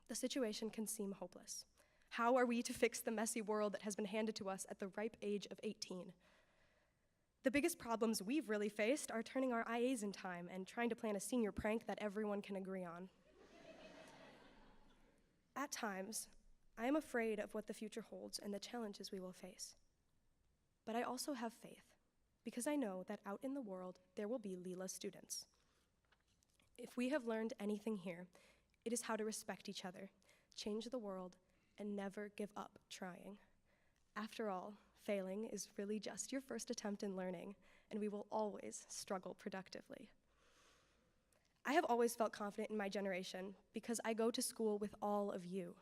The situation can seem hopeless. How are we to fix the messy world that has been handed to us at the ripe age of 18? The biggest problems we've really faced are turning our IAs in time and trying to plan a senior prank that everyone can agree on. At times, I am afraid of what the future holds and the challenges we will face. But I also have faith, because I know that out in the world, there will be LILA students. If we have learned anything here, it is how to respect each other, change the world, and never give up trying. After all, failing is really just your first attempt in learning, and we will always struggle productively. I have always felt confident in my generation because I go to school with all of you.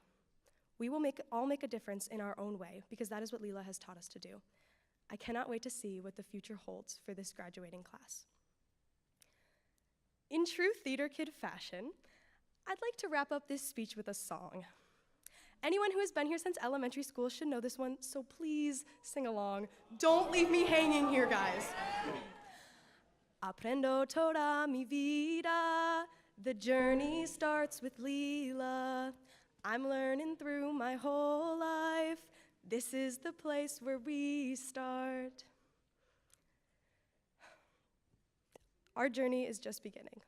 We will all make a difference in our own way because that is what LILA has taught us to do. I cannot wait to see what the future holds for this graduating class. In true theater kid fashion, I'd like to wrap up this speech with a song. Anyone who has been here since elementary school should know this one, so please sing along. Don't leave me hanging here, guys. Aprendo toda mi vida, the journey starts with LILA. I'm learning through my whole life, this is the place where we start. Our journey is just beginning.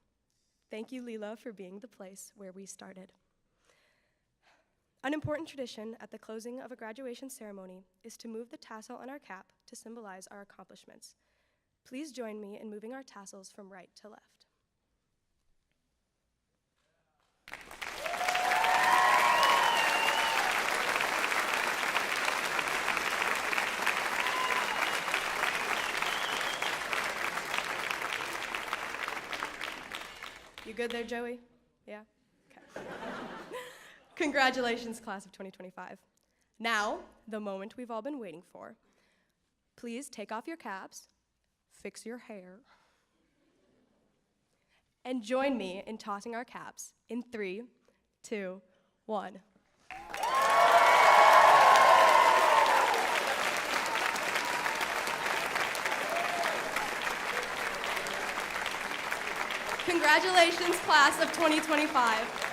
Thank you, LILA, for being the place where we started. An important tradition at the closing of a graduation ceremony is to move the tassel on our cap to symbolize our accomplishments. Please join me in moving our tassels from right to left. You good there, Joey? Yeah? Okay. Congratulations, class of 2025. Now, the moment we've all been waiting for. Please take off your caps, fix your hair, and join me in tossing our caps in 3, 2, 1. Congratulations, class of 2025.